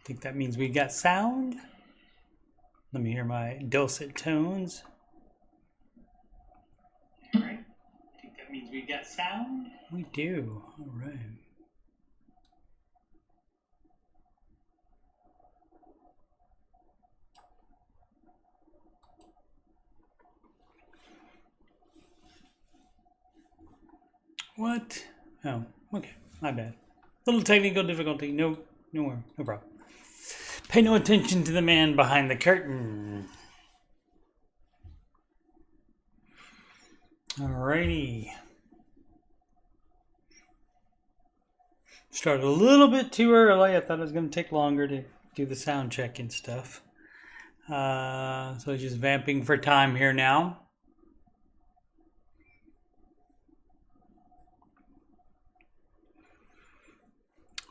think that means we got sound. Let me hear my dulcet tones. All right. I think that means we got sound. We do. All right. What? Oh, okay. My bad. Little technical difficulty. No problem. Pay no attention to the man behind the curtain. Alrighty. Started a little bit too early. I thought it was going to take longer to do the sound check and stuff. So just vamping for time here now.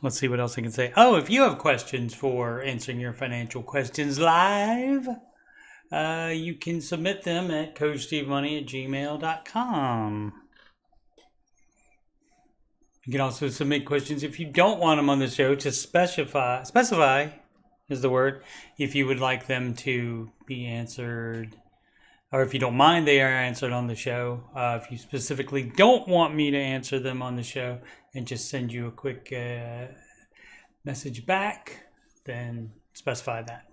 Let's see what else I can say. Oh, if you have questions for answering your financial questions live, you can submit them at coachstevemoney@gmail.com. You can also submit questions if you don't want them on the show. To specify is the word, if you would like them to be answered, or if you don't mind they are answered on the show. If you specifically don't want me to answer them on the show and just send you a quick message back, then specify that.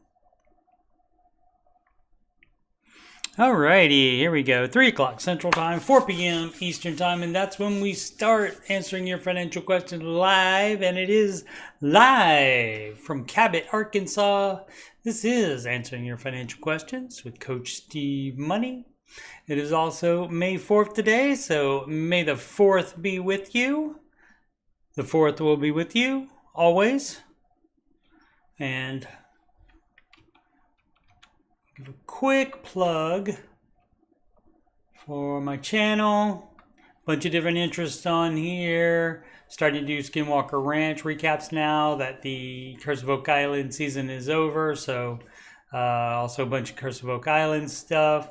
Alrighty, here we go. 3 o'clock Central Time, 4 p.m. Eastern Time, and that's when we start answering your financial questions live, and it is live from Cabot, Arkansas. This is Answering Your Financial Questions with Coach Steve Money. It is also May 4th today, so may the 4th be with you. The 4th will be with you always. And give a quick plug for my channel. Bunch of different interests on here. Starting to do Skinwalker Ranch recaps now that the Curse of Oak Island season is over. So also a bunch of Curse of Oak Island stuff.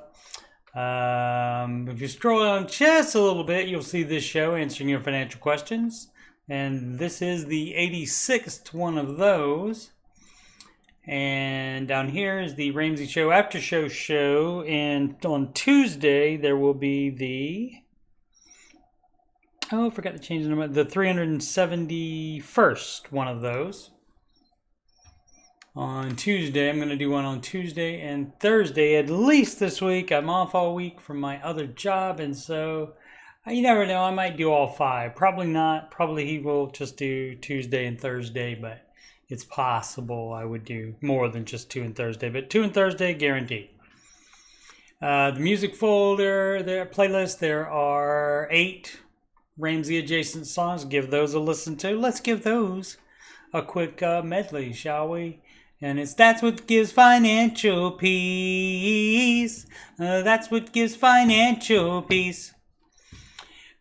If you scroll down just a little bit, you'll see this show, Answering Your Financial Questions. And this is the 86th one of those. And down here is the Ramsey Show After Show. And on Tuesday, there will be the... Oh, I forgot to change the number. The 371st one of those. On Tuesday, I'm going to do one on Tuesday and Thursday, at least this week. I'm off all week from my other job, and so you never know. I might do all 5. Probably not. Probably he will just do Tuesday and Thursday, but it's possible I would do more than just 2 and Thursday. But 2 and Thursday, guaranteed. The music folder, their playlist, there are 8 Ramsey adjacent songs. Give those a listen to. Let's give those a quick medley, shall we? And that's what gives financial peace. That's what gives financial peace.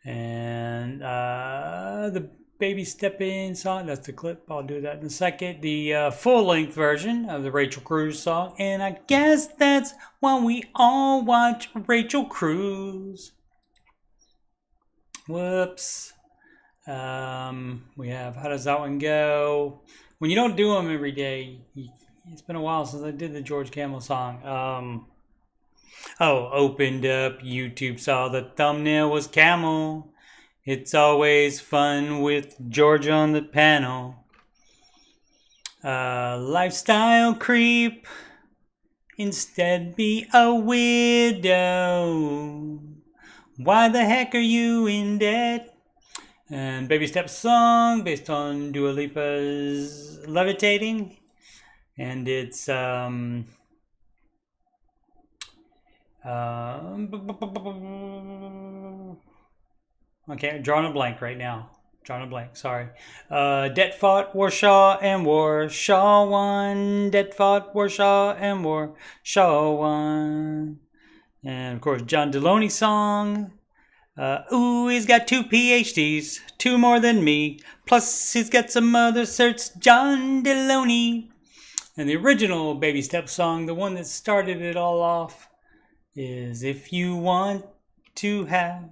And the Baby Step In song, that's the clip. I'll do that in a second. The full-length version of the Rachel Cruz song. And I guess that's why we all watch Rachel Cruz. Whoops. We have, how does that one go? When you don't do them every day, it's been a while since I did the George Camel song. Opened up YouTube, saw the thumbnail was camel. It's always fun with George on the panel. Lifestyle creep. Instead be a widow. Why the heck are you in debt? And Baby Step song based on Dua Lipa's Levitating. And it's okay, drawing a blank right now. Sorry. Debt fought Warsaw and Warsaw won. Debt fought Warsaw and Warsaw won. And of course, John Deloney song. Ooh, he's got 2 PhDs, 2 more than me. Plus, he's got some other certs, John Deloney. And the original Baby Step song, the one that started it all off, is if you want to have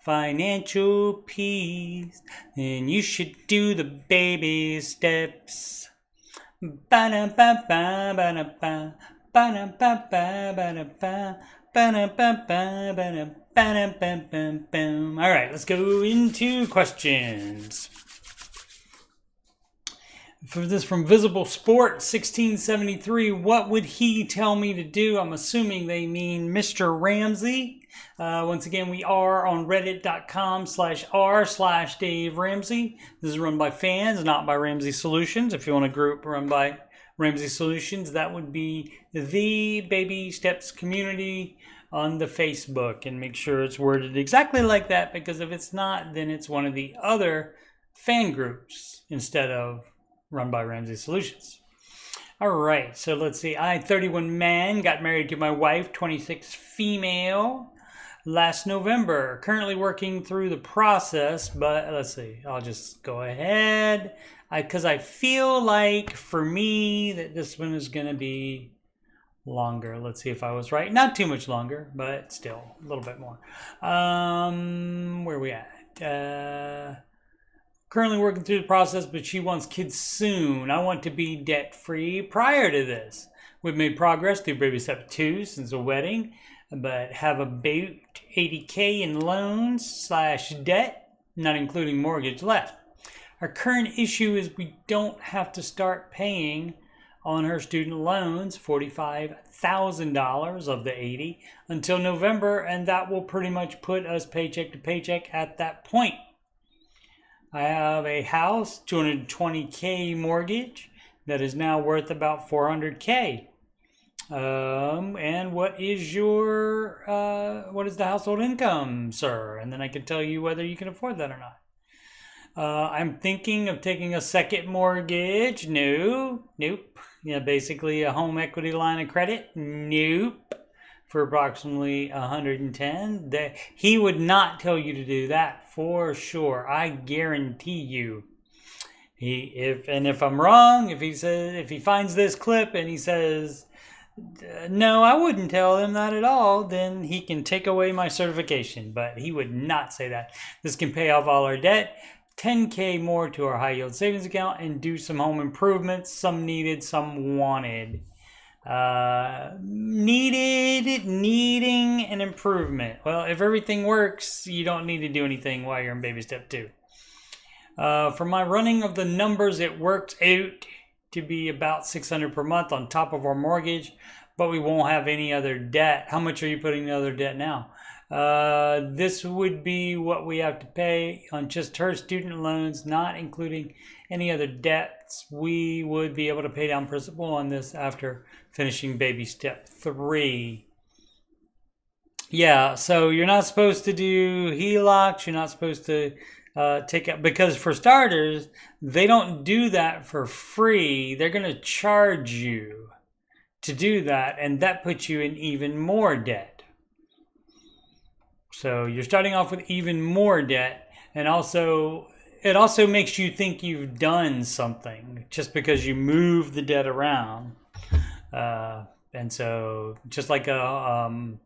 financial peace, then you should do the baby steps. Ba-da-ba-ba, ba-da-ba, ba-da-ba-ba, ba-da-ba, ba-da-ba-ba, ba-da, ba-da-ba-ba-bam. All right, let's go into questions. For this from Visible Sport 1673, what would he tell me to do? I'm assuming they mean Mr. Ramsey. Once again, we are on reddit.com/r/Dave Ramsey. This is run by fans, not by Ramsey Solutions. If you want a group run by Ramsey Solutions, that would be the Baby Steps Community on the Facebook. And make sure it's worded exactly like that, because if it's not, then it's one of the other fan groups instead of run by Ramsey Solutions. All right, so let's see. I, 31 man, got married to my wife, 26 female, last November. Currently working through the process, but let's see. I'll just go ahead. Because I feel like, for me, that this one is going to be longer. Let's see if I was right. Not too much longer, but still a little bit more. Where are we at? Currently working through the process, but she wants kids soon. I want to be debt-free prior to this. We've made progress through baby step 2 since the wedding, but have about $80K in loans/debt, not including mortgage, left. Our current issue is we don't have to start paying on her student loans, $45,000 of the 80, until November, and that will pretty much put us paycheck to paycheck at that point. I have a house, $220K mortgage, that is now worth about $400K. And what is the household income, sir? And then I can tell you whether you can afford that or not. I'm thinking of taking a second mortgage. Nope. Yeah, basically a home equity line of credit. Nope. For approximately 110. He would not tell you to do that for sure. I guarantee you. If I'm wrong, if he finds this clip and he says, no, I wouldn't tell him that at all, then he can take away my certification. But he would not say that. This can pay off all our debt, $10K more to our high yield savings account, and do some home improvements, some needed, some wanted. Needing an improvement. Well, if everything works, you don't need to do anything while you're in baby step 2. For my running of the numbers, it works out to be about $600 per month on top of our mortgage, but we won't have any other debt. How much are you putting in other debt now? This would be what we have to pay on just her student loans, not including any other debts. We would be able to pay down principal on this after finishing baby step 3. Yeah, so you're not supposed to do HELOCs. You're not supposed to take out, because for starters, they don't do that for free. They're going to charge you to do that, and that puts you in even more debt. So you're starting off with even more debt, and it also makes you think you've done something just because you move the debt around. And so just like a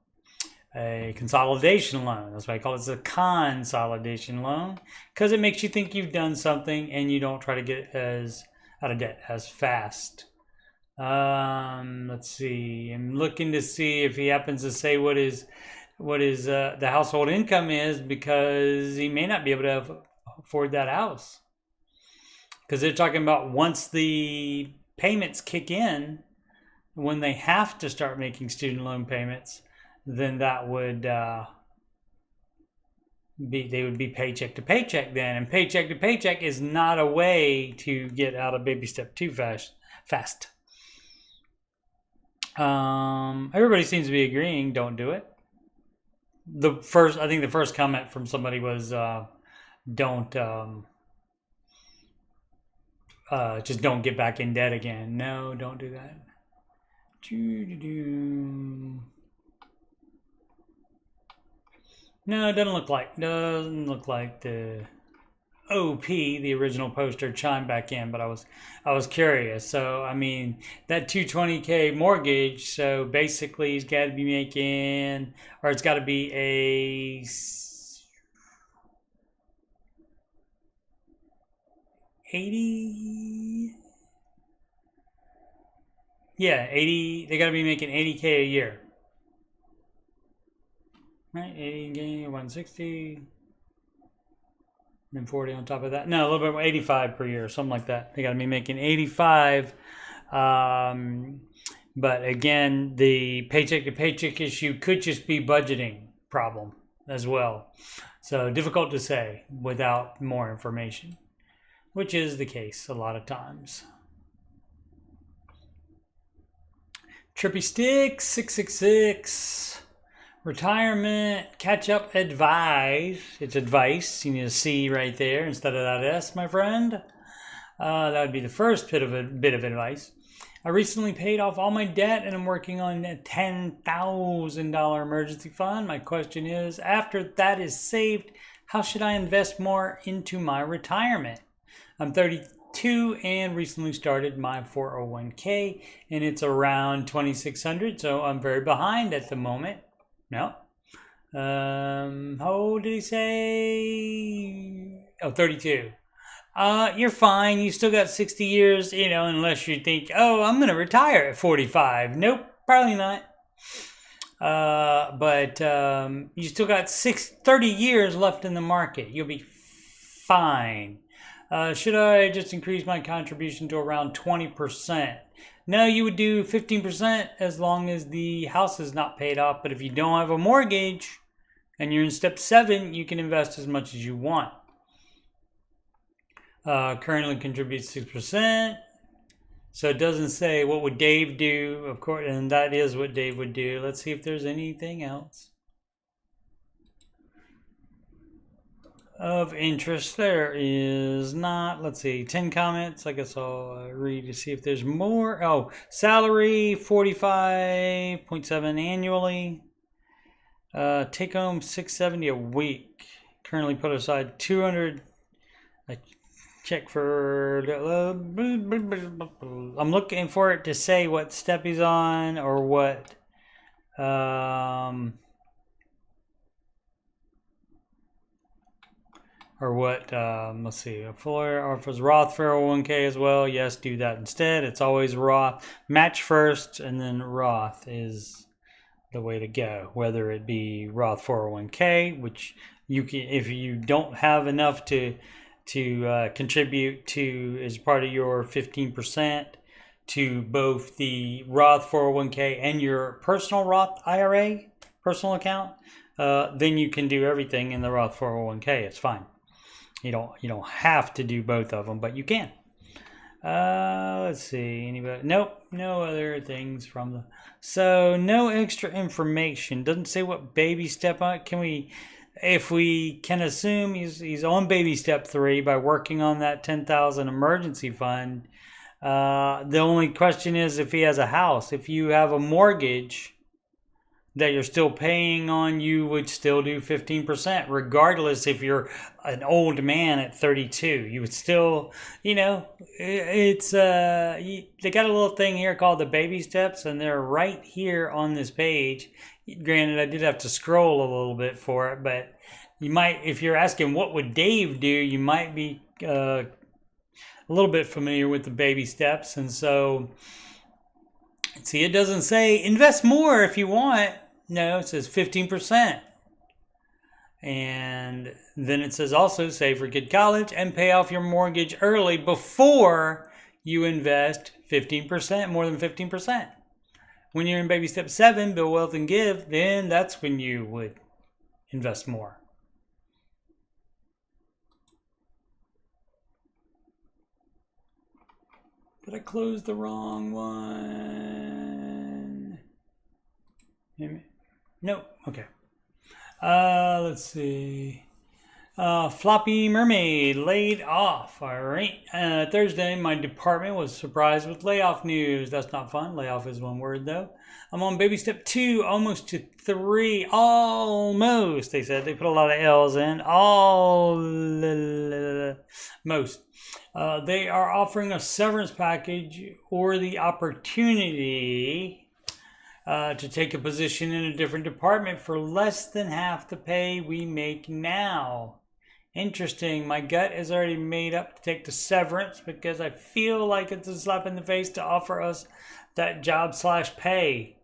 consolidation loan, that's why I call it a consolidation loan, because it makes you think you've done something and you don't try to get out of debt as fast. Let's see. I'm looking to see if he happens to say what his the household income is, because he may not be able to afford that house, because they're talking about once the payments kick in, when they have to start making student loan payments, then that would they would be paycheck to paycheck then, and paycheck to paycheck is not a way to get out of baby step 2 fast. Everybody seems to be agreeing, don't do it. I think the first comment from somebody was just don't get back in debt again. No, don't do that. No, it doesn't look like the OP, the original poster, chimed back in, but I was curious. So I mean, that $220K mortgage, so basically he's got to be making, or it's got to be a Yeah, 80. They got to be making 80K a year. Right, 80K, 160. And 40 on top of that. No, a little bit more, 85 per year, something like that. They got to be making 85. But again, the paycheck to paycheck issue could just be budgeting problem as well. So difficult to say without more information, which is the case a lot of times. Trippy Stick 666. Retirement catch-up advice. It's advice. You need a C right there instead of that S, my friend. That would be the first bit of advice. I recently paid off all my debt and I'm working on a $10,000 emergency fund. My question is, after that is saved, how should I invest more into my retirement? I'm 32 and recently started my 401k and it's around $2,600, so I'm very behind at the moment. No. How old did he say? Oh, 32. You're fine. You still got 60 years, unless you think, oh, I'm going to retire at 45. Nope, probably not. But you still got 30 years left in the market. You'll be fine. Should I just increase my contribution to around 20%? No, you would do 15% as long as the house is not paid off. But if you don't have a mortgage and you're in step 7, you can invest as much as you want. Currently contributes 6%. So it doesn't say what would Dave do, of course, and that is what Dave would do. Let's see if there's anything else of interest. There is not. Let's see, 10 comments. I guess I'll read to see if there's more. Oh, salary 45.7 annually. Take home 670 a week. Currently put aside 200. Check for. I'm looking for it to say what step he's on or what. Let's see. Employer offers Roth 401k as well. Yes, do that instead. It's always Roth. Match first, and then Roth is the way to go. Whether it be Roth 401k, which you can, if you don't have enough to contribute to as part of your 15% to both the Roth 401k and your personal Roth IRA personal account, then you can do everything in the Roth 401k. It's fine. You don't have to do both of them, but you can. Let's see. Anybody? Nope. No other things from the. So no extra information. Doesn't say what baby step on. Can we? If we can assume he's on baby step 3 by working on that 10,000 emergency fund, the only question is if he has a house. If you have a mortgage that you're still paying on, you would still do 15%, regardless if you're an old man at 32. You would still, it's they got a little thing here called the baby steps, and they're right here on this page. Granted, I did have to scroll a little bit for it, but you might, if you're asking what would Dave do, you might be a little bit familiar with the baby steps. And so, see, it doesn't say invest more if you want. No, it says 15%. And then it says also save for kid college and pay off your mortgage early before you invest 15%, more than 15%. When you're in baby step 7, build wealth and give, then that's when you would invest more. Did I close the wrong one? Nope. Okay. Let's see. Floppy Mermaid laid off. All right. Thursday, my department was surprised with layoff news. That's not fun. Layoff is one word, though. I'm on baby step 2, almost to 3. Almost, they said. They put a lot of L's in. Almost. They are offering a severance package or the opportunity to take a position in a different department for less than half the pay we make now. Interesting. My gut is already made up to take the severance because I feel like it's a slap in the face to offer us that job slash pay.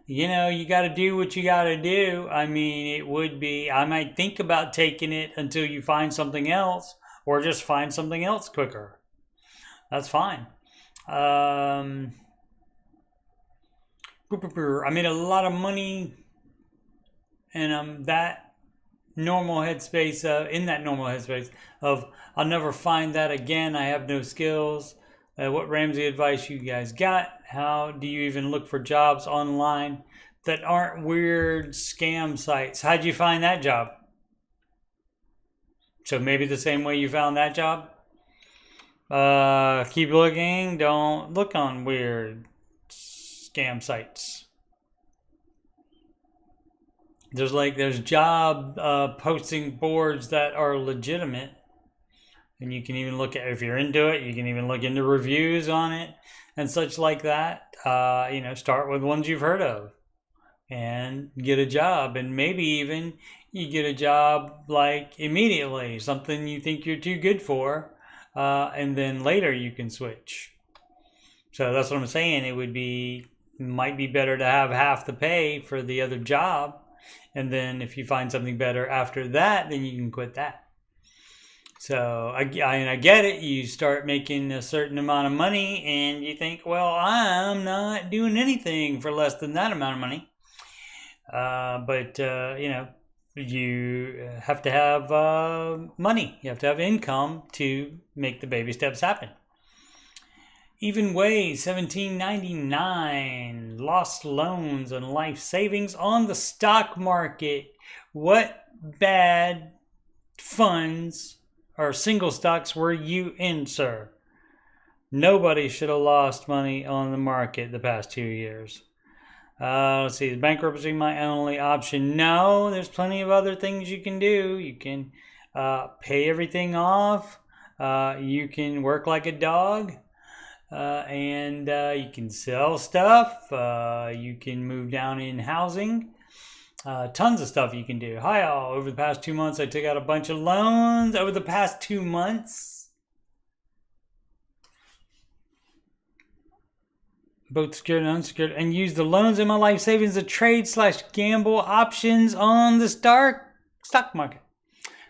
You know, you got to do what you got to do. I mean, it would be, I might think about taking it until you find something else, or just find something else quicker. That's fine. I made a lot of money, and I'm that normal headspace, in that normal headspace of I'll never find that again. I have no skills. What Ramsey advice you guys got? How do you even look for jobs online that aren't weird scam sites? How'd you find that job? So maybe the same way you found that job? Keep looking. Don't look on weird scam sites. There's job posting boards that are legitimate. And you can even look at, if you're into it, you can even look into reviews on it and such like that. You know, start with ones you've heard of and get a job. And maybe even you get a job like immediately, something you think you're too good for, and then later you can switch. So that's what I'm saying. Might be better to have half the pay for the other job. And then if you find something better after that, then you can quit that. So I get it. You start making a certain amount of money and you think, well, I'm not doing anything for less than that amount of money. But you know, you have to have money. You have to have income to make the baby steps happen. Even Way 1799, lost loans and life savings on the stock market. What bad funds or single stocks were you in, sir? Nobody should have lost money on the market the past 2 years. Let's see, is bankruptcy my only option? No, there's plenty of other things you can do. You can pay everything off. You can work like a dog. And you can sell stuff. You can move down in housing. Tons of stuff you can do. Hi all. Over the past 2 months, I took out a bunch of loans. Over the past 2 months, both secured and unsecured, and used the loans in my life savings to trade/gamble options on the stock market.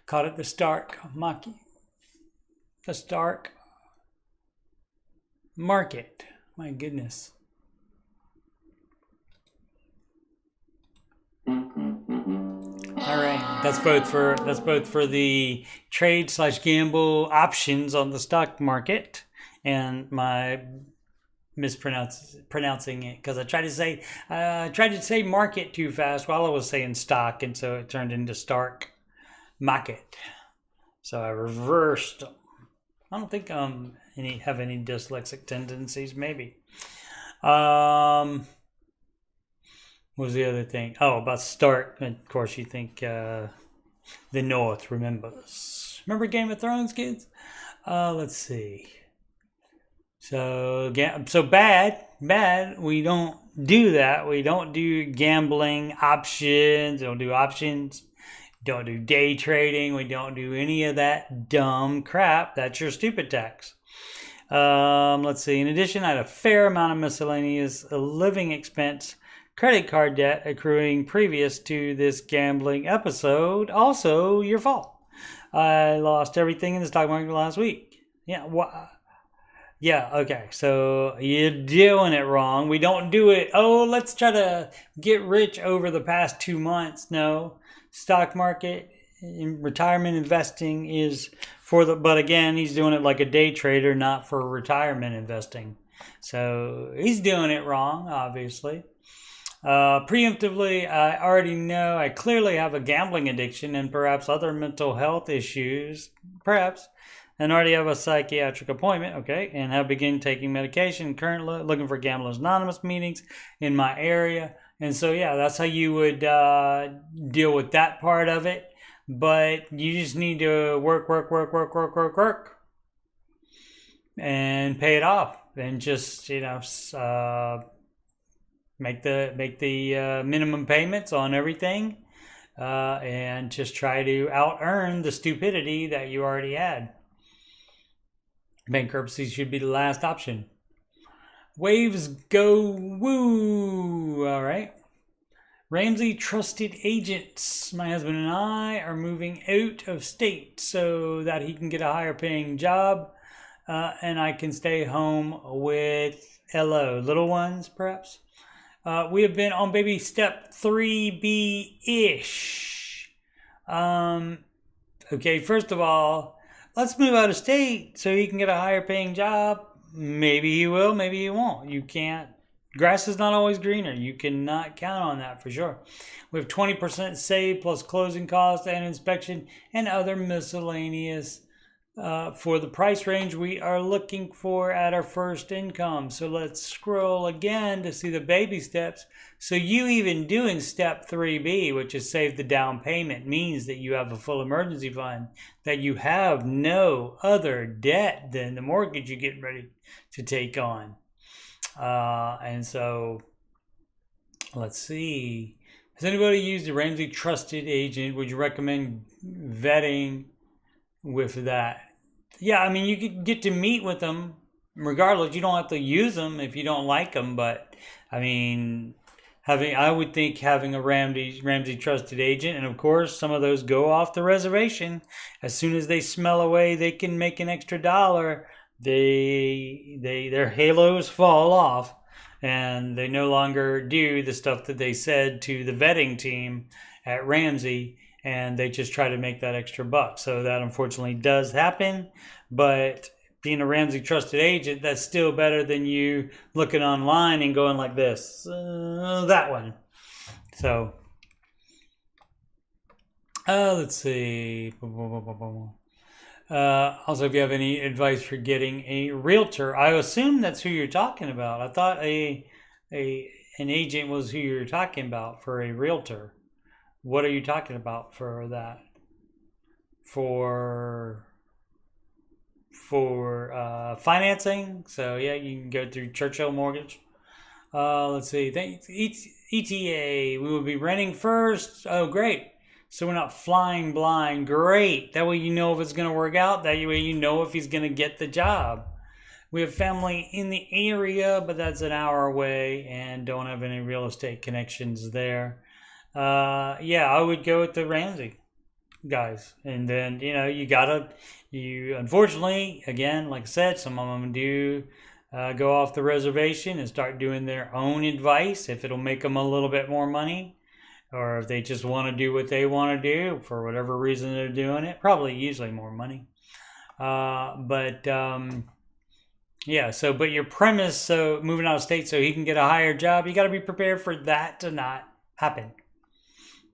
Called it the stock market. The stock market. My goodness. All right, that's both for the trade/gamble options on the stock market, and my mispronouncing it because I tried to say market too fast while I was saying stock, and so it turned into stark market. So I reversed them. I don't think have any dyslexic tendencies. Maybe. What was the other thing? Oh, about start. Of course, you think the North remembers. Remember Game of Thrones, kids? Let's see. So bad. We don't do that. We don't do gambling options. We don't do options. Don't do day trading. We don't do any of that dumb crap. That's your stupid tax. Let's see. In addition, I had a fair amount of miscellaneous living expense, credit card debt accruing previous to this gambling episode. Also, your fault. I lost everything in the stock market last week. Yeah. Yeah. Okay. So you're doing it wrong. We don't do it. Oh, let's try to get rich over the past 2 months. No. Stock market and retirement investing is but again, he's doing it like a day trader, not for retirement investing. So he's doing it wrong, obviously. Preemptively, I already know I clearly have a gambling addiction and perhaps other mental health issues, and already have a psychiatric appointment, okay, and have begun taking medication, currently looking for Gamblers Anonymous meetings in my area. And so, yeah, that's how you would deal with that part of it. But you just need to work, and pay it off, and just make the minimum payments on everything, and just try to out earn the stupidity that you already had. Bankruptcy should be the last option. Waves go woo. All right. Ramsey trusted agents. My husband and I are moving out of state so that he can get a higher paying job and I can stay home with little ones, perhaps. We have been on baby step 3B-ish. Okay, first of all, let's move out of state so he can get a higher paying job. Maybe he will, maybe he won't. You can't. Grass is not always greener. You cannot count on that for sure. We have 20% saved plus closing costs and inspection and other miscellaneous for the price range we are looking for at our first income. So let's scroll again to see the baby steps. So you even doing step 3B, which is save the down payment, means that you have a full emergency fund, that you have no other debt than the mortgage you're getting ready to take on. And so let's see. Has anybody used a Ramsey trusted agent? Would you recommend vetting with that? Yeah, I mean, you could get to meet with them regardless. You don't have to use them if you don't like them. But I mean, I would think having a Ramsey trusted agent, and of course, some of those go off the reservation. As soon as they smell a way they can make an extra dollar, their halos fall off and they no longer do the stuff that they said to the vetting team at Ramsey, and they just try to make that extra buck. So that unfortunately does happen, but being a Ramsey trusted agent, that's still better than you looking online and going like this, that one. So let's see. Also, if you have any advice for getting a realtor, I assume that's who you're talking about. I thought an agent was who you're talking about for a realtor. What are you talking about for that? For financing? So yeah, you can go through Churchill Mortgage. Let's see. ETA. We will be renting first. Oh, great. So we're not flying blind. Great. That way you know if it's going to work out. That way you know if he's going to get the job. We have family in the area, but that's an hour away and don't have any real estate connections there. Yeah, I would go with the Ramsey guys. And then, you unfortunately, again, like I said, some of them do go off the reservation and start doing their own advice if it'll make them a little bit more money. Or if they just want to do what they want to do for whatever reason they're doing it, probably usually more money. But your premise, so moving out of state so he can get a higher job, you got to be prepared for that to not happen.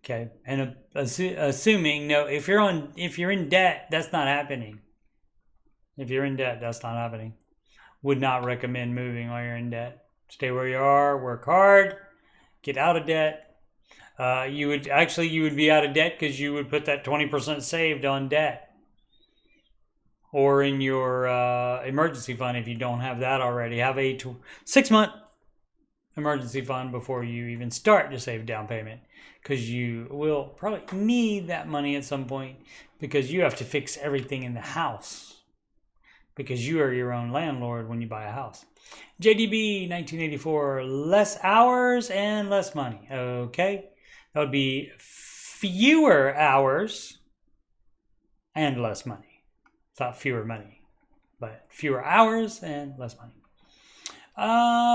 Okay, and assuming if you're in debt, that's not happening. If you're in debt, that's not happening. Would not recommend moving while you're in debt. Stay where you are, work hard, get out of debt. You would be out of debt because you would put that 20% saved on debt or in your emergency fund if you don't have that already. Have a 6-month emergency fund before you even start to save down payment, because you will probably need that money at some point because you have to fix everything in the house because you are your own landlord when you buy a house. JDB 1984, less hours and less money. Okay. That would be fewer hours and less money. It's not fewer money, but fewer hours and less money.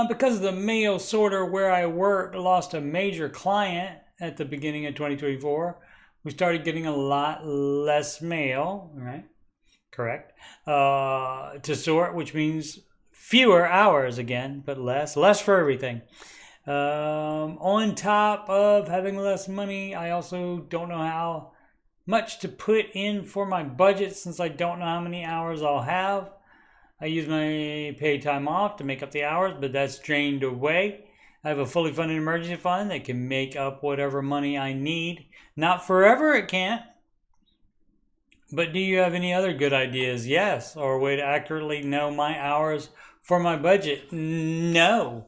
Because the mail sorter where I work lost a major client at the beginning of 2024, we started getting a lot less mail, right? Correct. To sort, which means fewer hours again, but less for everything. On top of having less money, I also don't know how much to put in for my budget since I don't know how many hours I'll have. I use my paid time off to make up the hours, but that's drained away. I have a fully funded emergency fund that can make up whatever money I need. Not forever, it can't. But do you have any other good ideas? Yes. Or a way to accurately know my hours for my budget? No.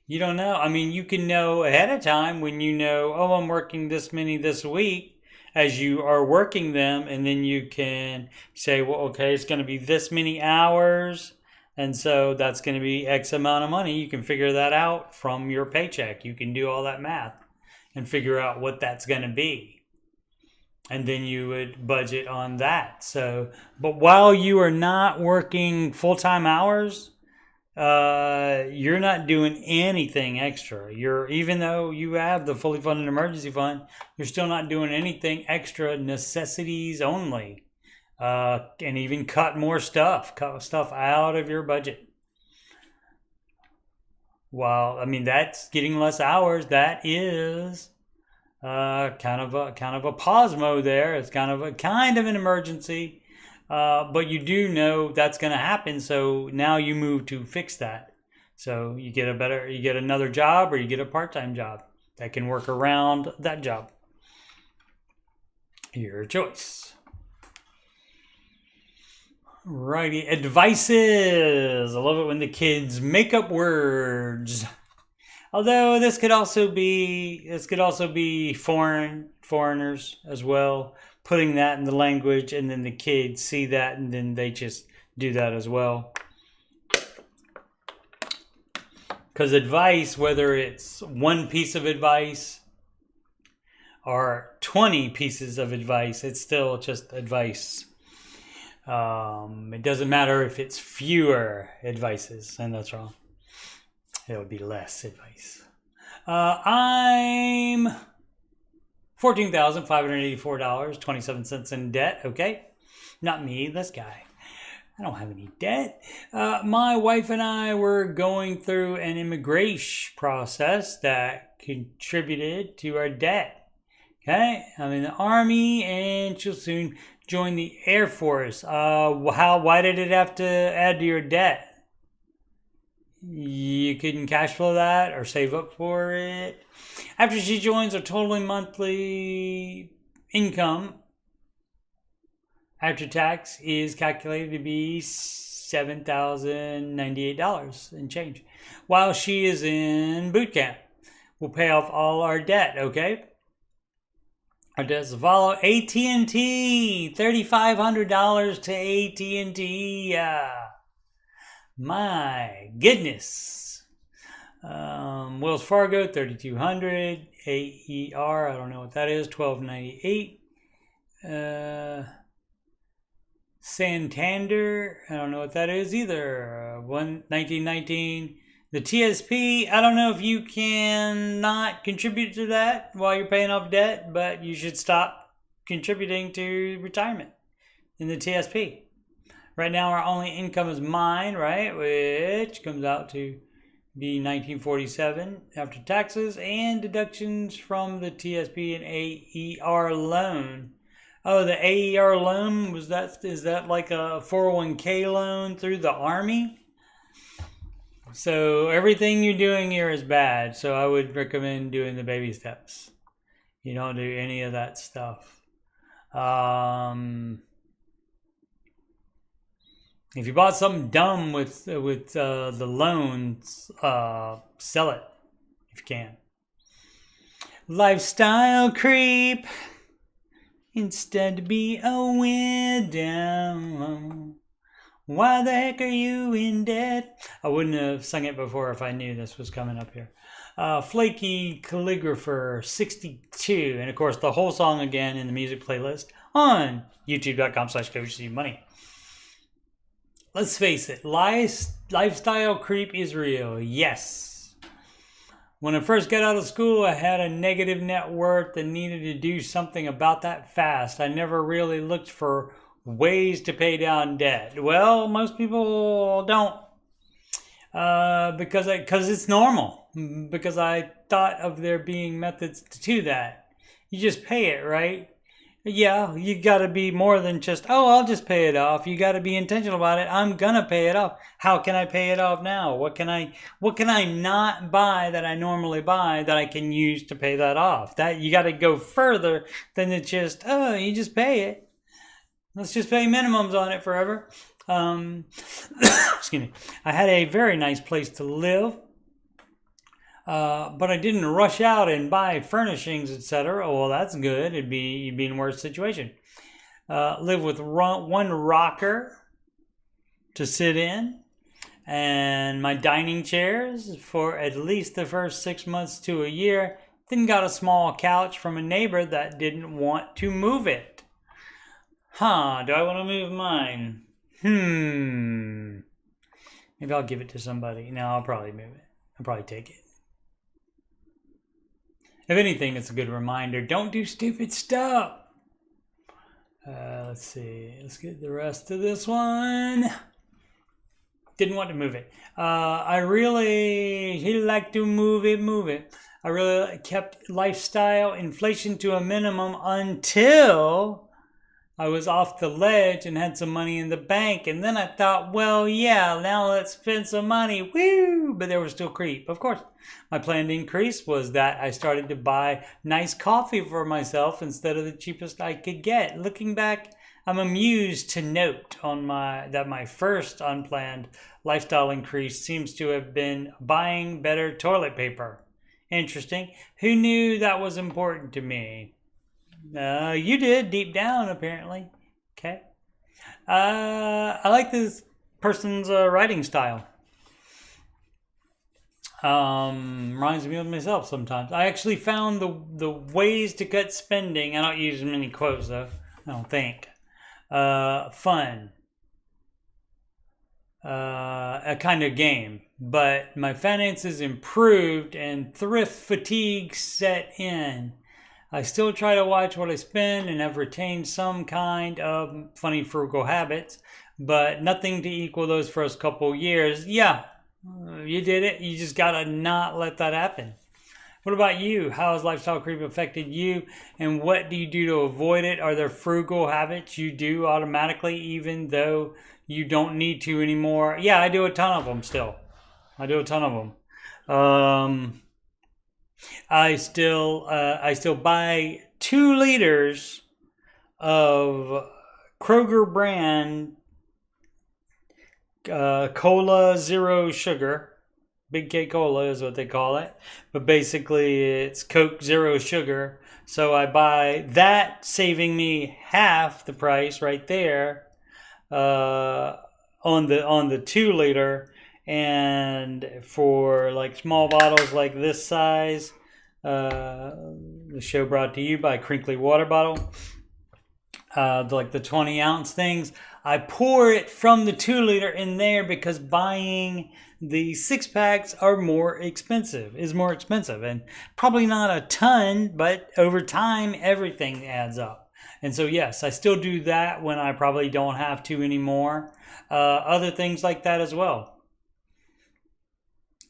You don't know. I mean, you can know ahead of time when you know, oh, I'm working this many this week as you are working them. And then you can say, well, okay, it's going to be this many hours And so that's going to be X amount of money. You can figure that out from your paycheck. You can do all that math and figure out what that's going to be. And then you would budget on that. So, but while you are not working full-time hours, you're not doing anything extra. Even though you have the fully funded emergency fund, you're still not doing anything extra, necessities only. And even cut stuff out of your budget. Well, I mean, that's getting less hours. That is kind of a pause mode there. It's kind of an emergency. But you do know that's going to happen, so now you move to fix that. So you get another job, or you get a part-time job that can work around that job. Your choice. Righty, advices. I love it when the kids make up words. Although this could also be foreigners as well, putting that in the language, and then the kids see that, and then they just do that as well. Because advice, whether it's one piece of advice or 20 pieces of advice, it's still just advice. It doesn't matter if it's fewer advices, and that's wrong. It would be less advice. I'm $14,584.27 in debt. Okay, not me, this guy. I don't have any debt. My wife and I were going through an immigration process that contributed to our debt. Okay, I'm in the Army, and she'll soon join the Air Force. Why did it have to add to your debt? You couldn't cash flow that or save up for it. After she joins, her total monthly income after tax is calculated to be $7,098 and change, while she is in boot camp. We'll pay off all our debt, okay? Our debts follow. AT&T, $3,500 to AT&T. My goodness. Wells Fargo, $3,200. AER, I don't know what that is, $1,298. Santander, I don't know what that is either. $1,919. The TSP, I don't know if you can not contribute to that while you're paying off debt, but you should stop contributing to retirement in the TSP. Right now, our only income is mine, right, which comes out to be $1,947 after taxes and deductions from the TSP and AER loan. Oh, the AER loan, is that like a 401k loan through the Army? So everything you're doing here is bad. So I would recommend doing the baby steps. You don't do any of that stuff. If you bought something dumb with the loans, sell it if you can. Lifestyle creep. Instead be a widow. Why the heck are you in debt? I wouldn't have sung it before if I knew this was coming up here. Flaky Calligrapher 62. And of course the whole song again in the music playlist on youtube.com/coachstevemoney. Let's face it, lifestyle creep is real. Yes. When I first got out of school, I had a negative net worth and needed to do something about that fast. I never really looked for ways to pay down debt. Well, most people don't, because it's normal. Because I thought of there being methods to that. You just pay it, right? Yeah, you got to be more than just, oh, I'll just pay it off. You got to be intentional about it. I'm gonna pay it off. How can I pay it off now? What can I not buy that I normally buy that I can use to pay that off? That you got to go further than it's just, oh, you just pay it. Let's just pay minimums on it forever. Excuse me. I had a very nice place to live. But I didn't rush out and buy furnishings, etc. Oh, well, that's good. You'd be in a worse situation. Live with one rocker to sit in. and my dining chairs for at least the first 6 months to a year. Then got a small couch from a neighbor that didn't want to move it. Do I want to move mine? Maybe I'll give it to somebody. No, I'll probably move it. I'll probably take it. If anything, it's a good reminder. Don't do stupid stuff. Let's see. Let's get the rest of this one. Didn't want to move it. He liked to move it. I really kept lifestyle inflation to a minimum until I was off the ledge and had some money in the bank. And then I thought, well, yeah, now let's spend some money. Woo! But there was still creep. Of course, my planned increase was that I started to buy nice coffee for myself instead of the cheapest I could get. Looking back, I'm amused to note that my first unplanned lifestyle increase seems to have been buying better toilet paper. Interesting. Who knew that was important to me? You did, deep down, apparently. Okay. I like this person's writing style. Reminds me of myself sometimes. I actually found the ways to cut spending. I don't use many quotes, though. I don't think. Fun. A kind of game. But my finances improved and thrift fatigue set in. I still try to watch what I spend and have retained some kind of funny frugal habits, but nothing to equal those first couple years. Yeah, you did it. You just got to not let that happen. What about you? How has lifestyle creep affected you, and what do you do to avoid it? Are there frugal habits you do automatically even though you don't need to anymore? Yeah, I do a ton of them still. I still buy 2 liters of Kroger brand cola zero sugar. Big K Cola is what they call it. But basically it's Coke zero sugar. So I buy that, saving me half the price right there on the 2 liter. And for like small bottles like this size, the show brought to you by Crinkly Water Bottle, like the 20 ounce things, I pour it from the 2 liter in there because buying the 6 packs is more expensive, and probably not a ton, but over time everything adds up. And so yes, I still do that when I probably don't have to anymore. Other things like that as well.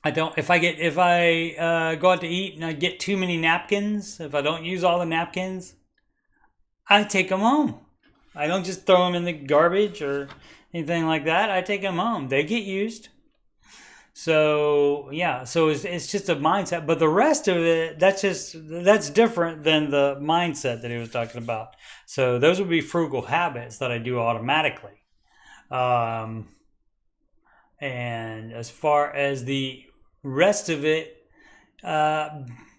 If I go out to eat and I get too many napkins, if I don't use all the napkins, I take them home. I don't just throw them in the garbage or anything like that. I take them home. They get used. So yeah, so it's just a mindset. But the rest of it, that's different than the mindset that he was talking about. So those would be frugal habits that I do automatically. And as far as the rest of it,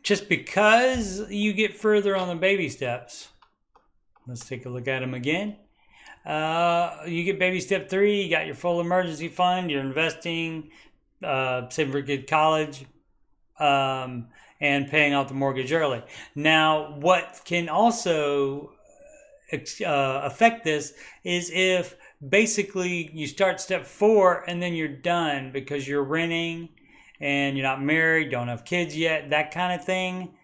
just because you get further on the baby steps. Let's take a look at them again. You get baby step 3, you got your full emergency fund, you're investing, saving for good college, and paying off the mortgage early. Now, what can also affect this is if basically you start step 4 and then you're done because you're renting and you're not married, don't have kids yet, that kind of thing.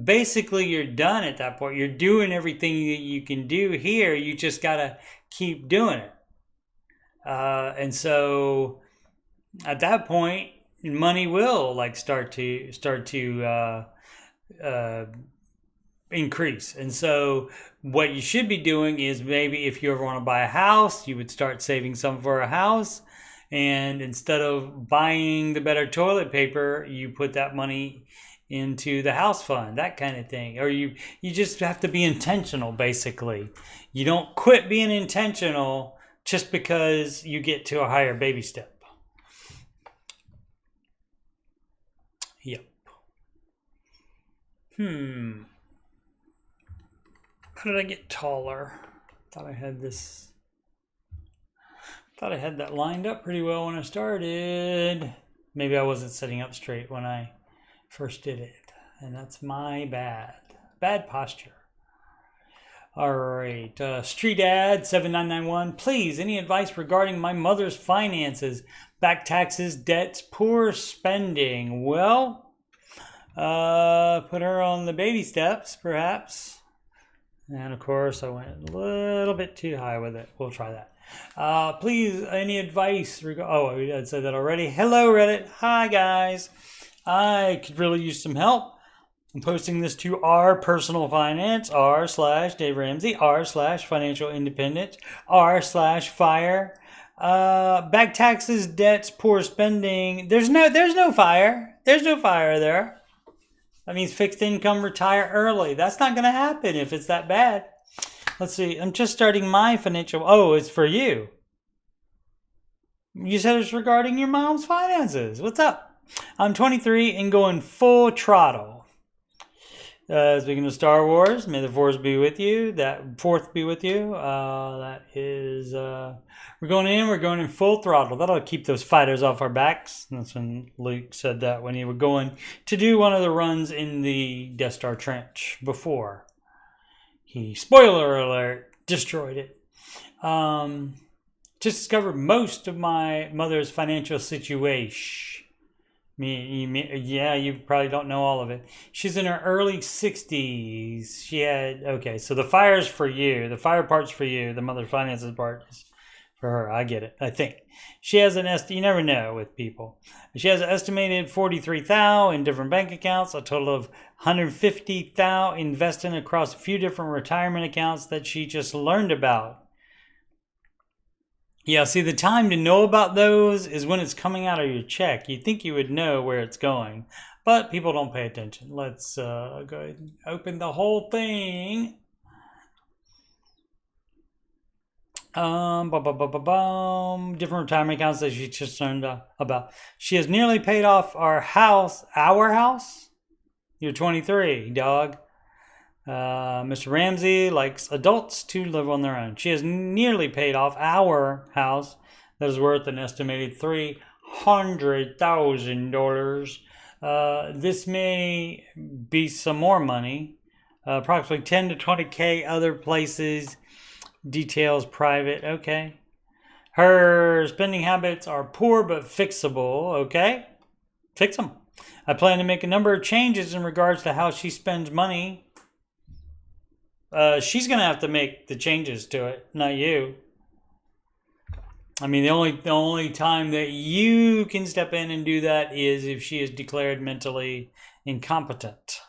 Basically, you're done at that point. You're doing everything that you can do here. You just got to keep doing it. And so at that point, money will start to increase. And so what you should be doing is, maybe if you ever want to buy a house, you would start saving some for a house. And instead of buying the better toilet paper, you put that money into the house fund, that kind of thing. Or you just have to be intentional, basically. You don't quit being intentional just because you get to a higher baby step. Yep. How did I get taller? Thought I Thought I had that lined up pretty well when I started. Maybe I wasn't setting up straight when I first did it. And that's my bad. Bad posture. All right. Street ad 7991. Please, any advice regarding my mother's finances? Back taxes, debts, poor spending. Well, put her on the baby steps, perhaps. And of course, I went a little bit too high with it. We'll try that. Please, any advice? Oh, I said that already. Hello, Reddit. Hi, guys. I could really use some help. I'm posting this to r personal finance, r/Dave Ramsey, r/financial independence, r/fire. Back taxes, debts, poor spending. There's no fire. There's no fire there. That means fixed income, retire early. That's not going to happen if it's that bad. Let's see. I'm just starting my financial. Oh, it's for you. You said it's regarding your mom's finances. What's up? I'm 23 and going full throttle. Speaking of Star Wars, may the Force be with you. That fourth be with you. That is, we're going in full throttle. That'll keep those fighters off our backs. That's when Luke said that when he was going to do one of the runs in the Death Star trench before he, spoiler alert, destroyed it. Just discovered most of my mother's financial situation. Yeah, you probably don't know all of it. She's in her early 60s. She had, okay, so the fire's for you. The fire part's for you. The mother finances part is for her. I get it, I think. She has an you never know with people. She has an estimated $43,000 in different bank accounts, a total of $150,000 investing across a few different retirement accounts that she just learned about. Yeah, see, the time to know about those is when it's coming out of your check. You'd think you would know where it's going, but people don't pay attention. Let's go ahead and open the whole thing. Different retirement accounts that she just learned about. She has nearly paid off our house. Our house? You're 23, dog. Mr. Ramsey likes adults to live on their own. She has nearly paid off our house that is worth an estimated $300,000. This may be some more money, approximately 10 to 20K other places. Details private. Okay. Her spending habits are poor but fixable. Okay. Fix them. I plan to make a number of changes in regards to how she spends money. She's going to have to make the changes to it, not you. I mean, the only time that you can step in and do that is if she is declared mentally incompetent.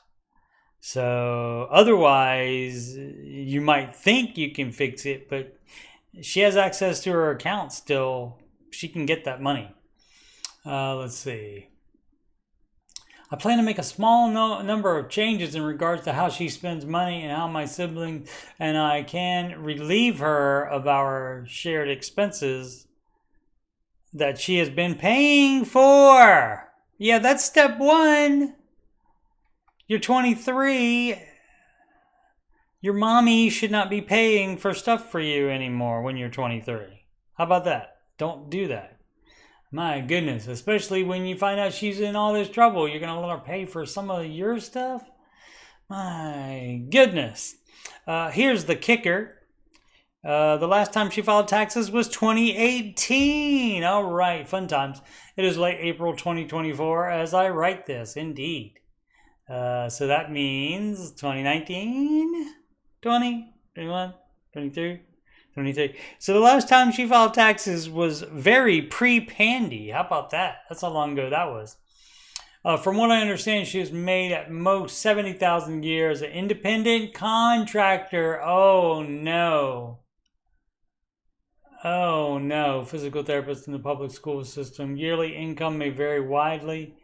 So otherwise, you might think you can fix it, but she has access to her account still. She can get that money. Let's see. I plan to make a small number of changes in regards to how she spends money and how my sibling and I can relieve her of our shared expenses that she has been paying for. Yeah, that's step one. You're 23. Your mommy should not be paying for stuff for you anymore when you're 23. How about that? Don't do that. My goodness, especially when you find out she's in all this trouble, you're going to let her pay for some of your stuff? My goodness. Here's the kicker. The last time she filed taxes was 2018. All right, fun times. It is late April 2024 as I write this, indeed. So that means 2019, 20, 21, 22. 23. So the last time she filed taxes was very pre-Pandy. How about that? That's how long ago that was. From what I understand, she was made at most 70,000 a year as an independent contractor. Oh no. Oh no. Physical therapist in the public school system. Yearly income may vary widely.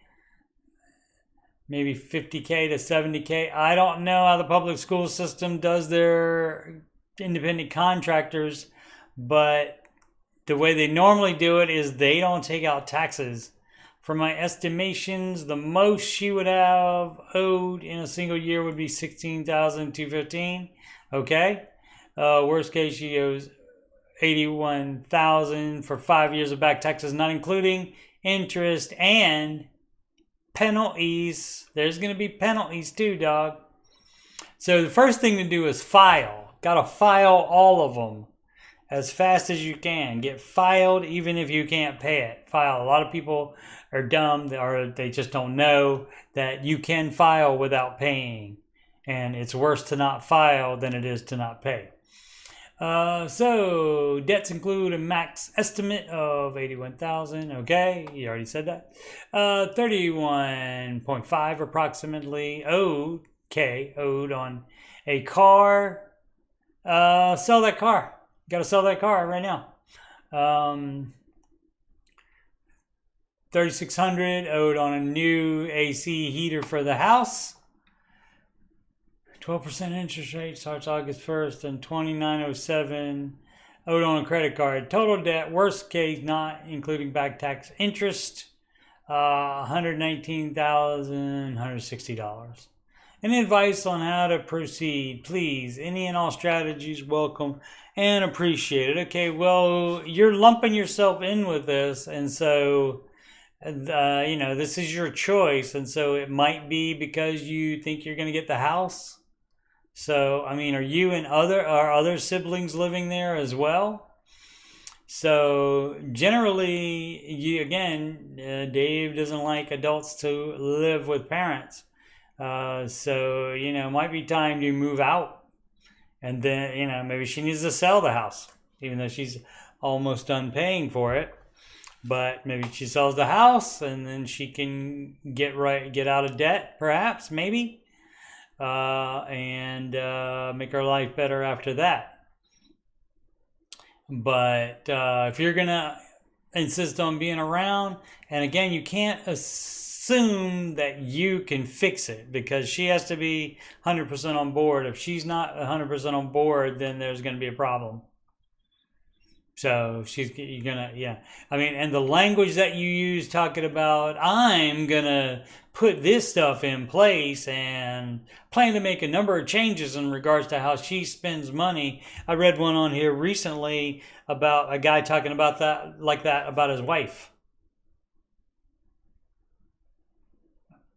Maybe 50K to 70K. I don't know how the public school system does their independent contractors, but the way they normally do it is they don't take out taxes. For my estimations, the most she would have owed in a single year would be $16,215. Okay. Worst case, she owes $81,000 for 5 years of back taxes, not including interest and penalties. There's going to be penalties too, dog. So the first thing to do is file. Got to file all of them as fast as you can. Get filed even if you can't pay it. File. A lot of people are dumb or they just don't know that you can file without paying. And it's worse to not file than it is to not pay. So debts include a max estimate of $81,000. Okay, you already said that. 31.5 approximately owed on a car. Sell that car. Got to sell that car right now. 3,600 owed on a new AC heater for the house. 12% interest rate starts August 1st and $2,907 owed on a credit card. Total debt, worst case, not including back tax interest, $119,160. Any advice on how to proceed? Please, any and all strategies welcome and appreciated. Okay, well, you're lumping yourself in with this, and so this is your choice, and so it might be because you think you're going to get the house. So, I mean, are you and other siblings living there as well? So, generally, Dave doesn't like adults to live with parents. So, it might be time to move out. And then, maybe she needs to sell the house, even though she's almost done paying for it. But maybe she sells the house and then she can get out of debt, perhaps, maybe. And make our life better after that. But if you're going to insist on being around, and again, you can't assume that you can fix it because she has to be 100% on board. If she's not 100% on board, then there's going to be a problem. So and the language that you use talking about, I'm going to put this stuff in place and plan to make a number of changes in regards to how she spends money. I read one on here recently about a guy talking about that about his wife.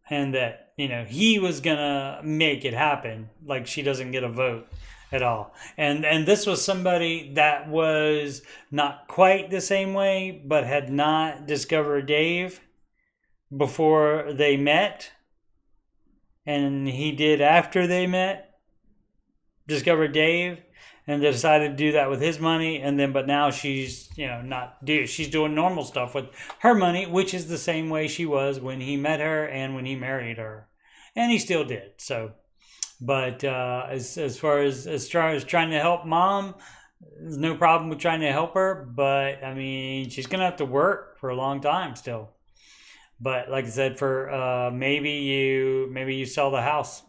And that, he was going to make it happen. Like she doesn't get a vote at all. And this was somebody that was not quite the same way, but had not discovered Dave before they met. And he did after they met, discovered Dave, and decided to do that with his money. And then, but now she's, she's doing normal stuff with her money, which is the same way she was when he met her and when he married her. And he still did. So, but as far as trying to help mom, there's no problem with trying to help her. But I mean, she's gonna have to work for a long time still. But like I said, for maybe you sell the house,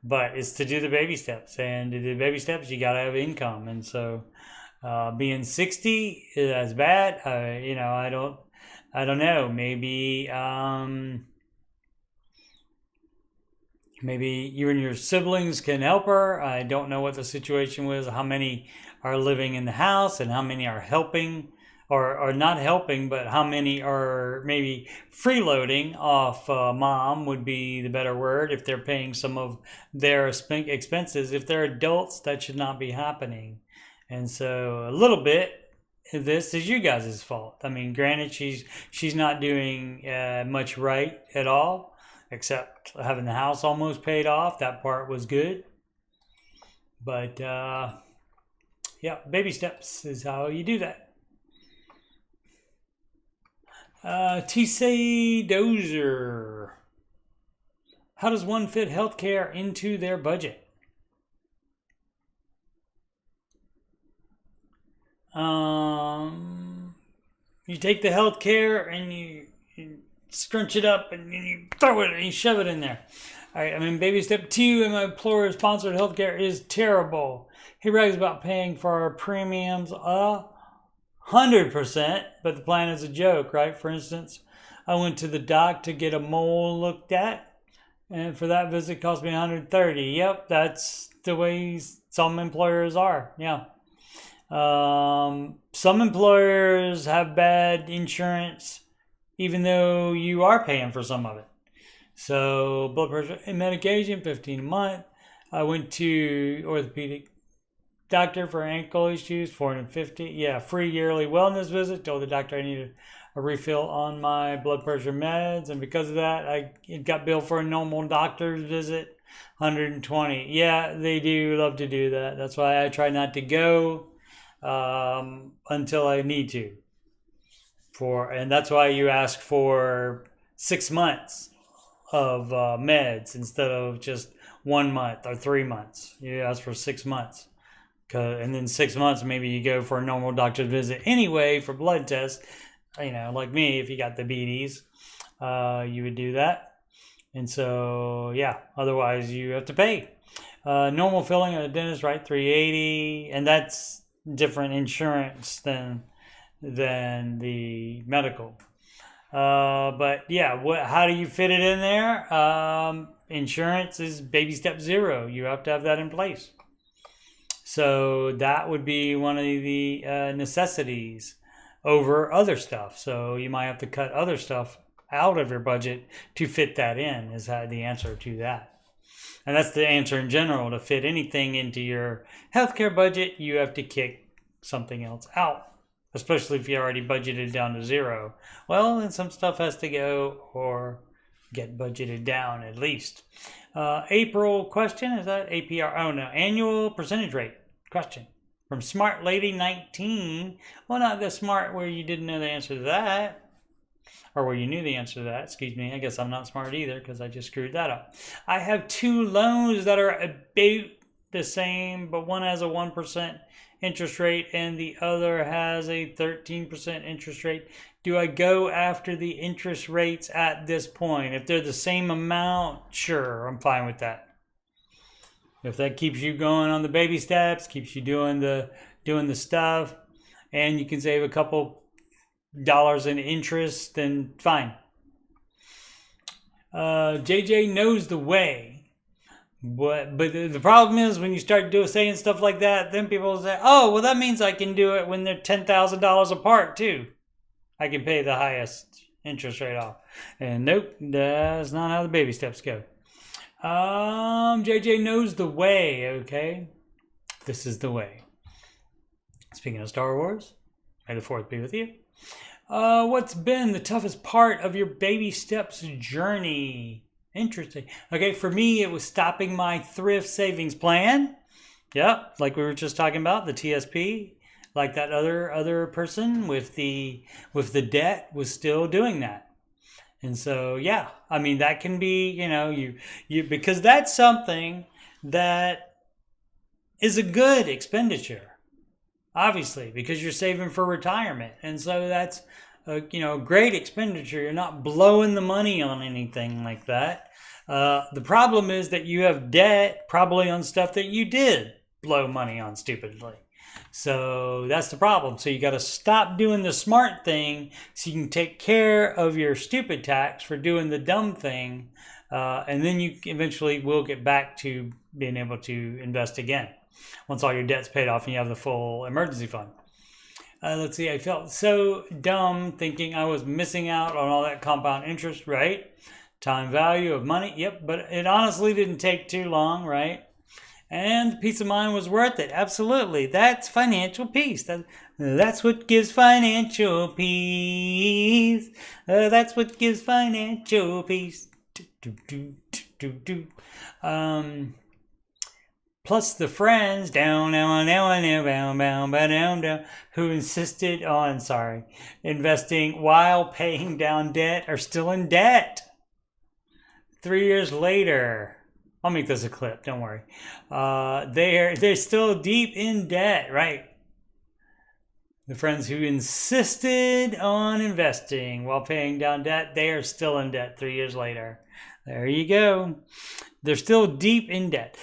but it's to do the baby steps, and to do the baby steps, you gotta have income. And so, being 60 is bad. I don't know. Maybe you and your siblings can help her. I don't know what the situation was, how many are living in the house and how many are helping or not helping, but how many are maybe freeloading off mom would be the better word if they're paying some of their expenses. If they're adults, that should not be happening. And so a little bit of this is you guys' fault. I mean, granted, she's not doing much right at all. Except having the house almost paid off. That part was good. But, baby steps is how you do that. TC Dozer. How does one fit healthcare into their budget? You take the healthcare and you scrunch it up and you throw it and you shove it in there. All right, baby step 2 in my employer-sponsored healthcare is terrible. He brags about paying for our premiums 100%, but the plan is a joke, right? For instance, I went to the doc to get a mole looked at, and for that visit cost me $130. Yep, that's the way some employers are. Yeah. Some employers have bad insurance, even though you are paying for some of it. So blood pressure and medication, $15 a month. I went to orthopedic doctor for ankle issues, $450. Yeah, free yearly wellness visit. Told the doctor I needed a refill on my blood pressure meds, and because of that, it got billed for a normal doctor's visit, $120. Yeah, they do love to do that. That's why I try not to go until I need to. And that's why you ask for 6 months of meds instead of just 1 month or 3 months. You ask for 6 months. And then 6 months, maybe you go for a normal doctor's visit anyway for blood tests. Like me, if you got diabetes, you would do that. And so, yeah, otherwise you have to pay. Normal filling at a dentist, right? $380, and that's different insurance than the medical. But yeah, how do you fit it in there? Insurance is baby step 0. You have to have that in place. So that would be one of the necessities over other stuff. So you might have to cut other stuff out of your budget to fit that in, is the answer to that. And that's the answer in general. To fit anything into your healthcare budget, you have to kick something else out, especially if you already budgeted down to 0. Well, then some stuff has to go or get budgeted down at least. April question, is that APR? Oh no, annual percentage rate question from Smart Lady 19. Well, not the smart where you didn't know the answer to that, or where you knew the answer to that. Excuse me. I guess I'm not smart either because I just screwed that up. I have 2 loans that are about the same, but one has a 1% interest rate and the other has a 13% interest rate. Do I go after the interest rates at this point? If they're the same amount, sure, I'm fine with that. If that keeps you going on the baby steps, keeps you doing the stuff, and you can save a couple dollars in interest, then fine. JJ knows the way. But the problem is when you start saying stuff like that, then people say, oh, well, that means I can do it when they're $10,000 apart too. I can pay the highest interest rate off. And nope, that's not how the baby steps go. JJ knows the way, okay? This is the way. Speaking of Star Wars, may the 4th be with you. What's been the toughest part of your baby steps journey? Interesting. Okay, for me, it was stopping my thrift savings plan. Yep, like we were just talking about, the TSP. Like that other person with the debt was still doing that. And so, yeah, I mean, that can be, you because that's something that is a good expenditure, obviously, because you're saving for retirement. And so that's a great expenditure. You're not blowing the money on anything like that. The problem is that you have debt probably on stuff that you did blow money on stupidly. So that's the problem. So you got to stop doing the smart thing so you can take care of your stupid tax for doing the dumb thing. And then you eventually will get back to being able to invest again once all your debt's paid off and you have the full emergency fund. Let's see. I felt so dumb thinking I was missing out on all that compound interest, right? Time value of money. Yep. But it honestly didn't take too long, right? And peace of mind was worth it. Absolutely. That's financial peace. That's what gives financial peace. That's what gives financial peace. Plus the friends who insisted on, investing while paying down debt are still in debt. 3 years later. I'll make this a clip, don't worry. They're still deep in debt, right? The friends who insisted on investing while paying down debt, they are still in debt 3 years later. There you go. They're still deep in debt.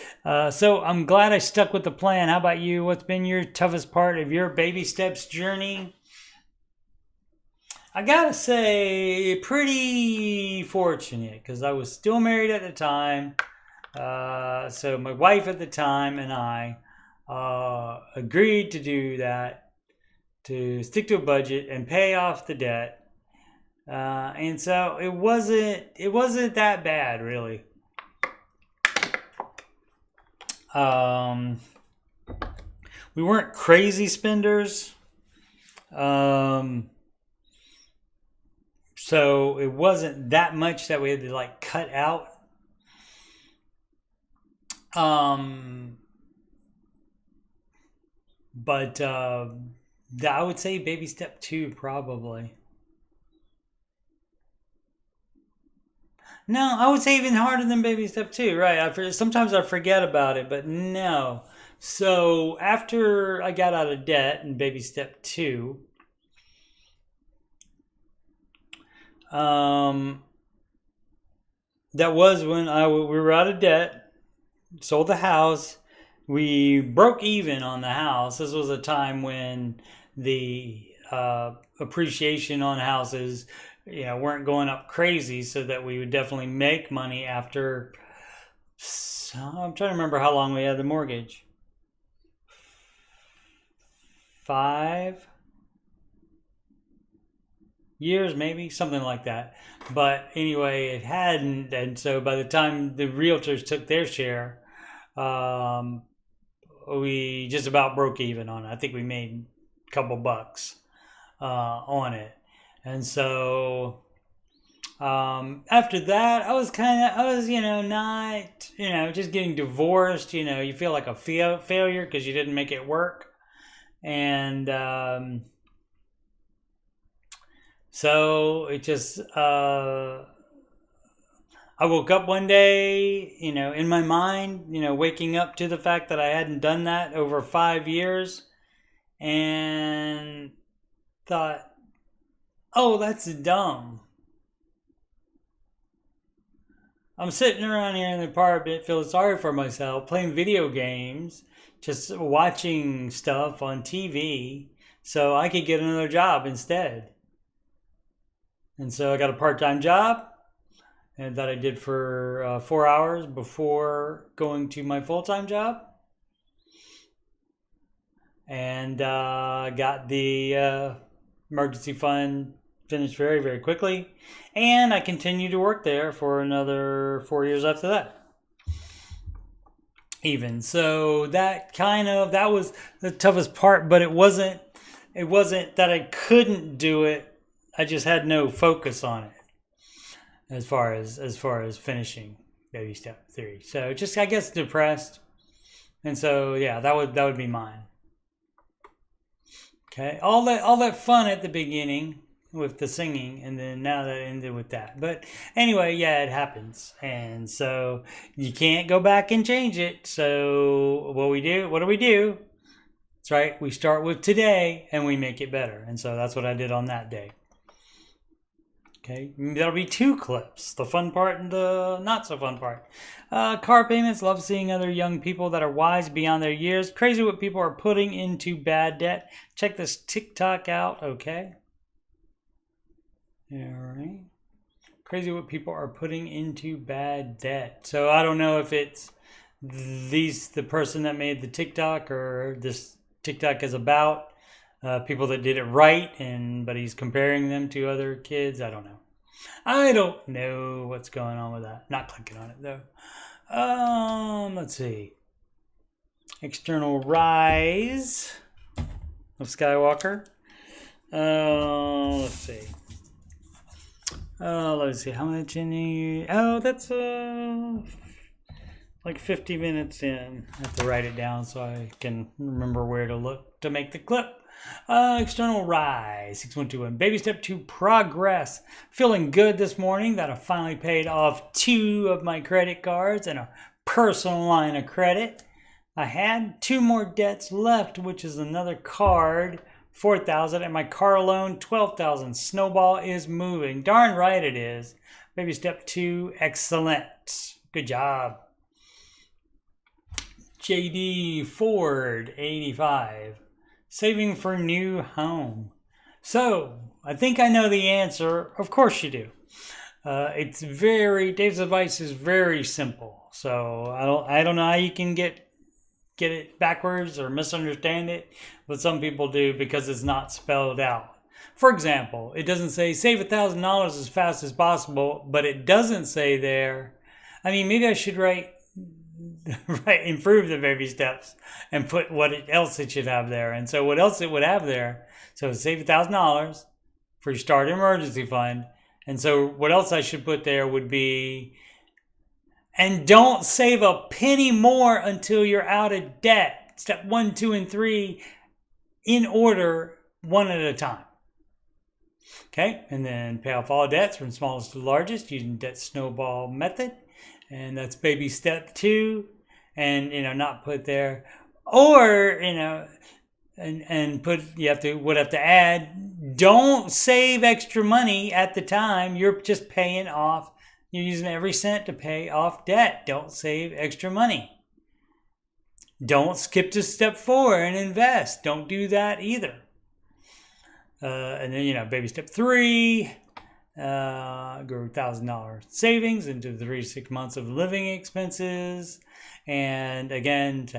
So I'm glad I stuck with the plan. How about you? What's been your toughest part of your baby steps journey? I gotta say, pretty fortunate because I was still married at the time. So my wife at the time and I agreed to do that, to stick to a budget and pay off the debt. And so it wasn't that bad, really. We weren't crazy spenders. So it wasn't that much that we had to like cut out. But I would say baby step 2 probably. No, I would say even harder than baby step 2, right? Sometimes I forget about it, but no. So after I got out of debt in baby step 2, that was when we were out of debt, sold the house. We broke even on the house. This was a time when the appreciation on houses, weren't going up crazy, so that we would definitely make money after. I'm trying to remember how long we had the mortgage. 5 years, maybe, something like that. But anyway, it hadn't, and so by the time the realtors took their share, we just about broke even on it. I think we made a couple bucks on it. And so after that, I was not, just getting divorced. You feel like a failure because you didn't make it work. And so it just, I woke up one day, in my mind, waking up to the fact that I hadn't done that over 5 years, and thought, oh, that's dumb. I'm sitting around here in the apartment, feeling sorry for myself, playing video games, just watching stuff on TV, so I could get another job instead. And so I got a part-time job, and that I did for 4 hours before going to my full-time job. And got the emergency fund finished very, very quickly. And I continued to work there for another 4 years after that. Even. So that was the toughest part, but it wasn't that I couldn't do it. I just had no focus on it as far as finishing baby step 3. So just, I guess, depressed. And so yeah, that would be mine. Okay, all that fun at the beginning with the singing, and then now that ended with that. But anyway, yeah, it happens, and so you can't go back and change it. So what do we do? That's right, we start with today and we make it better. And so that's what I did on that day. Okay, that'll be 2 clips, the fun part and the not so fun part. Car payments, love seeing other young people that are wise beyond their years. Crazy what people are putting into bad debt. Check this TikTok out, okay? All right. Crazy what people are putting into bad debt. So I don't know if it's the person that made the TikTok, or this TikTok is about people that did it right, but he's comparing them to other kids. I don't know what's going on with that. Not clicking on it though. Let's see. External rise of Skywalker. Let's see. Let's see. How much in the? Oh, that's like 50 minutes in. I have to write it down so I can remember where to look to make the clip. External rise, 6121. Baby step 2, progress. Feeling good this morning that I finally paid off 2 of my credit cards and a personal line of credit. I had 2 more debts left, which is another card, $4,000, and my car loan, $12,000. Snowball is moving. Darn right it is. Baby step 2, excellent. Good job. JD Ford, 85. Saving for new home. So, I think I know the answer. Of course you do. Dave's advice is very simple. So, I don't know how you can get get it backwards or misunderstand it, but some people do because it's not spelled out. For example, it doesn't say save $1,000 as fast as possible, but it doesn't say there. I mean, maybe I should write improve the baby steps and put what else it should have there. And so what else it would have there? So save $1,000 for your start emergency fund. And so what else I should put there would be, and don't save a penny more until you're out of debt. Step 1, 2, and 3 in order, one at a time. Okay, and then pay off all debts from smallest to largest using debt snowball method. And that's baby step 2. And, not put there. Or, and put, would have to add, don't save extra money at the time. You're just paying off. You're using every cent to pay off debt. Don't save extra money. Don't skip to step 4 and invest. Don't do that either. And then, baby step 3, grow $1,000 savings into 3 to 6 months of living expenses. And again,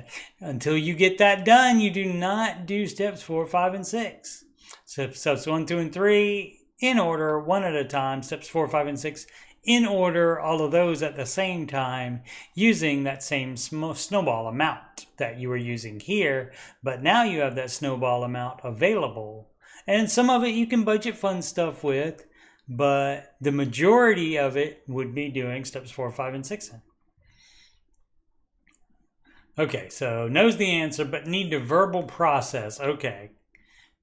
until you get that done, you do not do steps 4, 5, and 6. So steps 1, 2, and 3 in order, one at a time. Steps 4, 5, and 6 in order, all of those at the same time, using that same snowball amount that you were using here. But now you have that snowball amount available. And some of it you can budget fund stuff with, but the majority of it would be doing steps 4, 5, and 6 in. Okay, so knows the answer, but need to verbal process. Okay,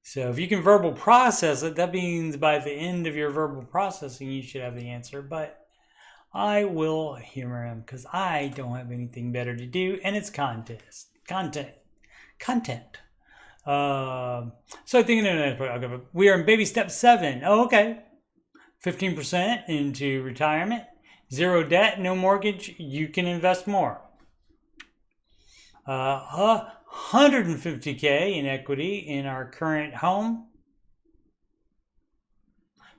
so if you can verbal process it, that means by the end of your verbal processing, you should have the answer. But I will humor him because I don't have anything better to do, and it's content. So I think we are in baby step 7. Oh, okay. 15% into retirement, 0 debt, no mortgage. You can invest more. 150K in equity in our current home.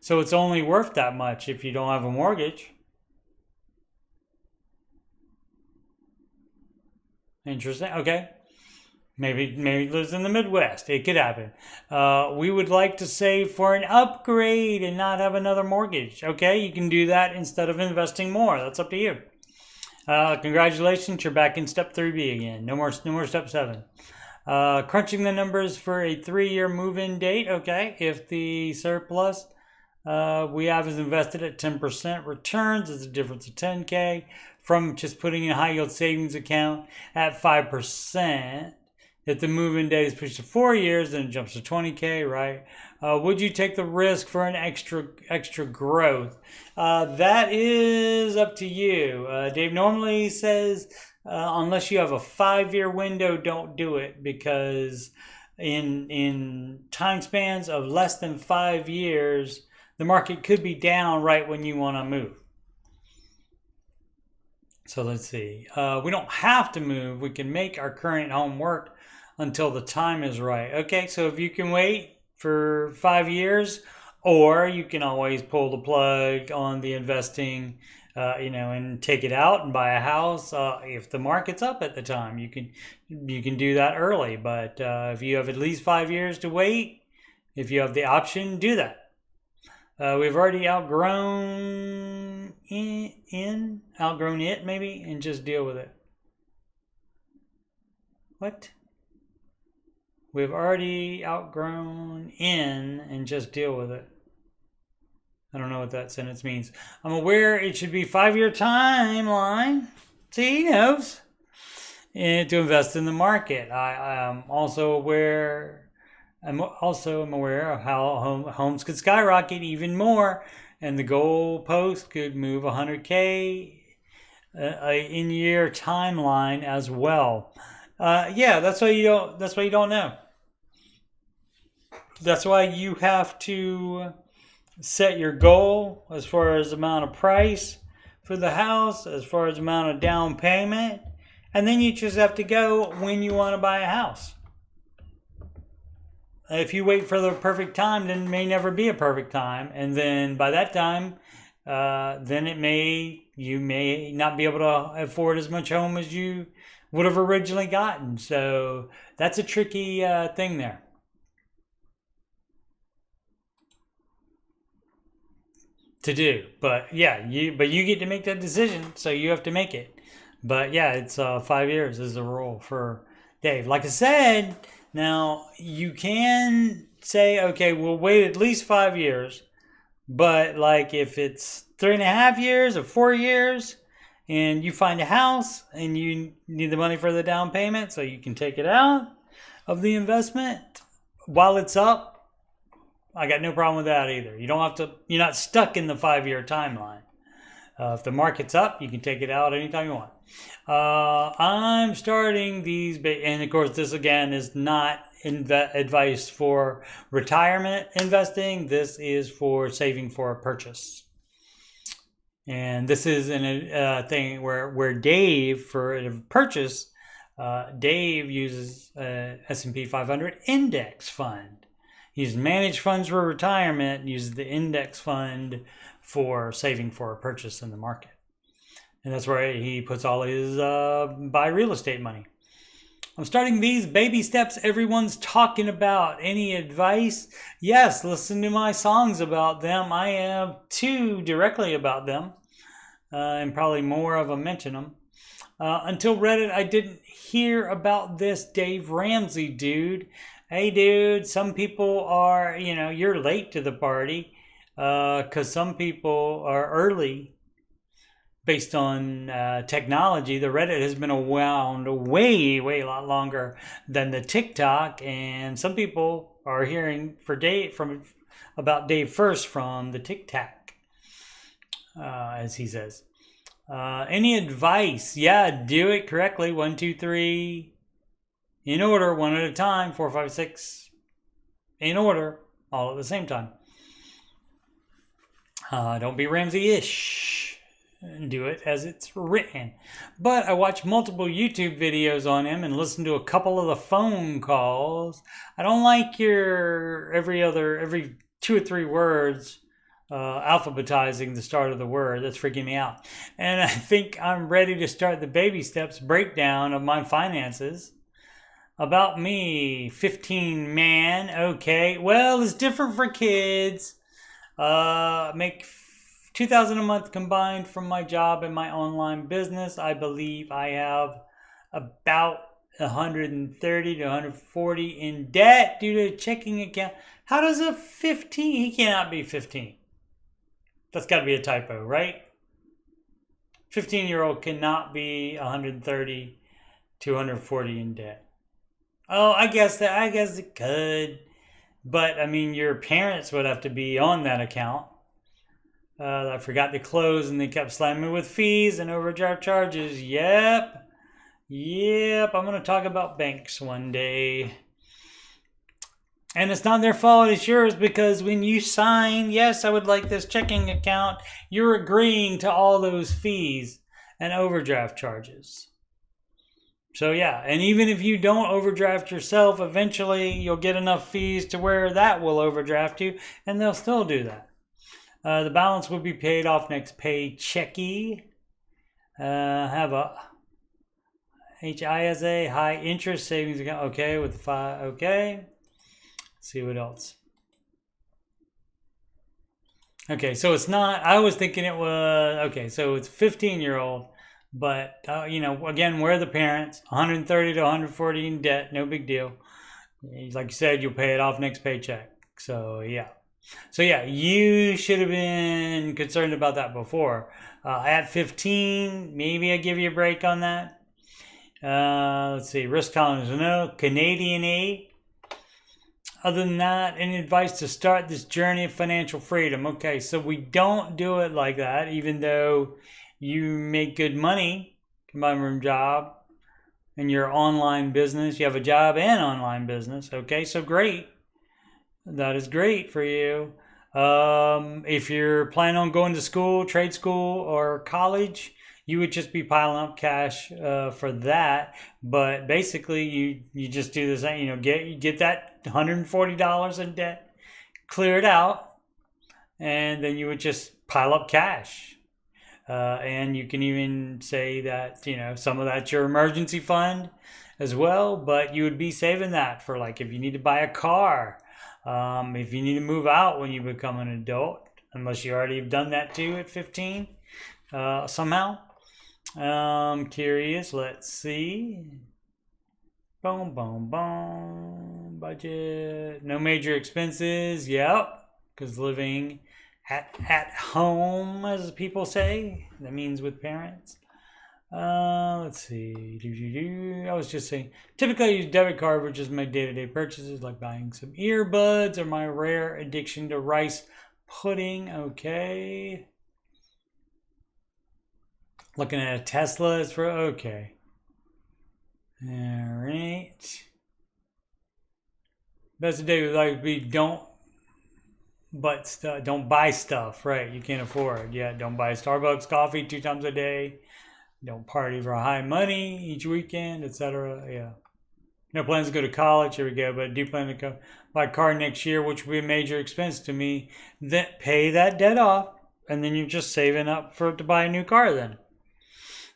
So it's only worth that much if you don't have a mortgage. Interesting. Okay. Maybe lives in the Midwest. It could happen. We would like to save for an upgrade and not have another mortgage. Okay, you can do that instead of investing more. That's up to you. Congratulations, you're back in step 3B again. No more step 7. Crunching the numbers for a 3-year move-in date. Okay, if the surplus we have is invested at 10% returns, there's a difference of 10K from just putting in a high yield savings account at 5%. If the move-in date is pushed to 4 years, then it jumps to 20K, right? Would you take the risk for an extra growth? That is up to you. Dave normally says, unless you have a 5-year window, don't do it, because in time spans of less than 5 years, the market could be down right when you want to move. So let's see. We don't have to move. We can make our current home work until the time is right. Okay, so if you can wait for 5 years, or you can always pull the plug on the investing, and take it out and buy a house. If the market's up at the time, you can do that early. But if you have at least 5 years to wait, if you have the option, do that. We've already outgrown it maybe, and just deal with it. What? We've already outgrown in and just deal with it. I don't know what that sentence means. I'm aware it should be 5-year timeline. See, he knows. And to invest in the market. I'm also aware of how homes could skyrocket even more, and the goal post could move 100K in year timeline as well. That's why you don't know. That's why you have to set your goal as far as amount of price for the house, as far as amount of down payment, and then you just have to go when you want to buy a house. If you wait for the perfect time, then it may never be a perfect time, and then by that time, then you may not be able to afford as much home as you would have originally gotten. So that's a tricky thing there. To do. But yeah, you get to make that decision, so you have to make it. But yeah, it's 5 years is the rule for Dave. Like I said, now you can say, okay, we'll wait at least 5 years. But like if it's 3.5 years or 4 years and you find a house and you need the money for the down payment, so you can take it out of the investment while it's up, I got no problem with that either. You don't have to, you're not stuck in the 5 year timeline. If the market's up, you can take it out anytime you want. I'm starting these, and of course, this again is not advice for retirement investing. This is for saving for a purchase. And this is a thing where Dave, for a purchase, Dave uses S&P 500 index fund. He's managed funds for retirement, uses the index fund for saving for a purchase in the market. And that's where he puts all his buy real estate money. I'm starting these baby steps everyone's talking about. Any advice? Yes, listen to my songs about them. I have 2 directly about them, and probably more of them mention them. Until Reddit, I didn't hear about this Dave Ramsey dude. Hey, dude, some people are, you're late to the party because some people are early based on technology. The Reddit has been around way a lot longer than the TikTok, and some people are hearing about Dave first from the TikTok, as he says. Any advice? Yeah, do it correctly. 1, 2, 3. In order, one at a time, 4, 5, 6, in order, all at the same time. Don't be Ramsey-ish, and do it as it's written. But I watched multiple YouTube videos on him and listened to a couple of the phone calls. I don't like your every 2 or 3 words alphabetizing the start of the word. That's freaking me out. And I think I'm ready to start the baby steps breakdown of my finances. About me, 15 man, okay. Well, it's different for kids. Make $2,000 a month combined from my job and my online business. I believe I have about 130 to 140 in debt due to a checking account. How does a 15? He cannot be 15. That's got to be a typo, right? 15-year-old cannot be 130 to 140 in debt. Oh, I guess it could. But, I mean, your parents would have to be on that account. I forgot to close and they kept slamming me with fees and overdraft charges. Yep. I'm going to talk about banks one day. And it's not their fault, it's yours, because when you sign, yes, I would like this checking account, you're agreeing to all those fees and overdraft charges. So yeah, and even if you don't overdraft yourself, eventually you'll get enough fees to where that will overdraft you, and they'll still do that. The balance will be paid off next paychecky. Have a HISA, high interest savings account. Okay, with the 5. Okay. Let's see what else. Okay, so it's not. I was thinking it was. Okay, so it's 15-year-old. But, again, we're the parents, 130 to 140 in debt, no big deal. Like you said, you'll pay it off next paycheck. So, yeah. You should have been concerned about that before. At 15, maybe I give you a break on that. Let's see, risk tolerance, no. Canadian aid. Other than that, any advice to start this journey of financial freedom? Okay, so we don't do it like that, even though you make good money, combined room job, and your online business. You have a job and online business. Okay, so great. That is great for you. If you're planning on going to school, trade school, or college, you would just be piling up cash for that. But basically, you just do the same. Get that $140 in debt, clear it out, and then you would just pile up cash. And you can even say that, some of that's your emergency fund as well, but you would be saving that for like if you need to buy a car, if you need to move out when you become an adult, unless you already have done that too at 15 somehow. Curious, let's see. Boom, boom, boom. Budget. No major expenses. Yep. Because living at home, as people say. That means with parents. Let's see. I was just saying, typically I use debit card, which is my day-to-day purchases, like buying some earbuds or my rare addiction to rice pudding. Okay. Looking at a Tesla is for okay. All right. Best day would like be don't buy stuff. Right? You can't afford. Yeah. Don't buy Starbucks coffee 2 times a day. Don't party for high money each weekend, etc. Yeah. No plans to go to college. Here we go. But I do plan to go buy a car next year, which will be a major expense to me. Then pay that debt off, and then you're just saving up to buy a new car then.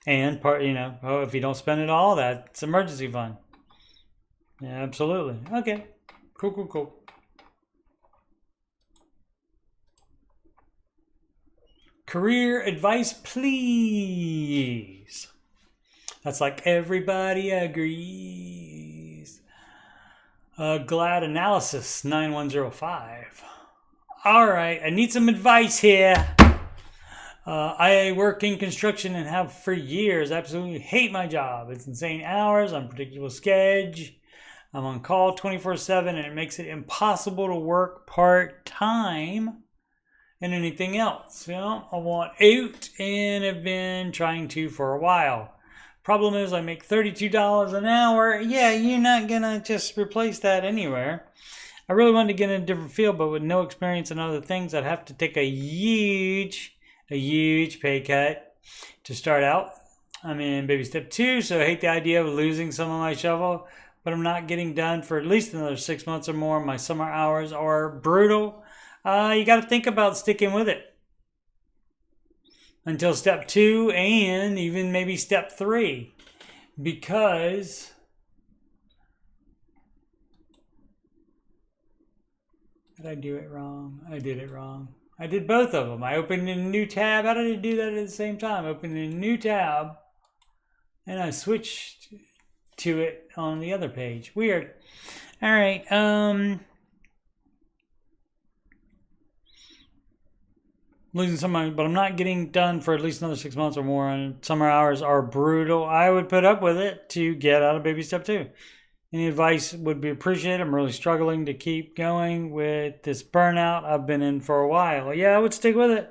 And if you don't spend it all, that's emergency fund. Yeah, absolutely. Okay. Cool. Career advice, please. That's like everybody agrees. Glad Analysis 9105. All right, I need some advice here. I work in construction and have for years. Absolutely hate my job. It's insane hours, unpredictable schedule. I'm on call 24/7, and it makes it impossible to work part-time and anything else. I want out and have been trying to for a while. Problem is I make $32 an hour. Yeah, you're not going to just replace that anywhere. I really wanted to get in a different field, but with no experience in other things, I'd have to take a huge pay cut to start out. I'm in baby step 2, so I hate the idea of losing some of my shovel, but I'm not getting done for at least another 6 months or more. My summer hours are brutal. You got to think about sticking with it until step 2 and even maybe step 3, because did I do it wrong? I did it wrong. I did both of them. I opened a new tab. How did I do that at the same time? I opened a new tab and I switched to it on the other page. Weird. All right. Losing some money, but I'm not getting done for at least another 6 months or more, and summer hours are brutal. I would put up with it to get out of baby step 2. Any advice would be appreciated. I'm really struggling to keep going with this burnout I've been in for a while. Yeah, I would stick with it.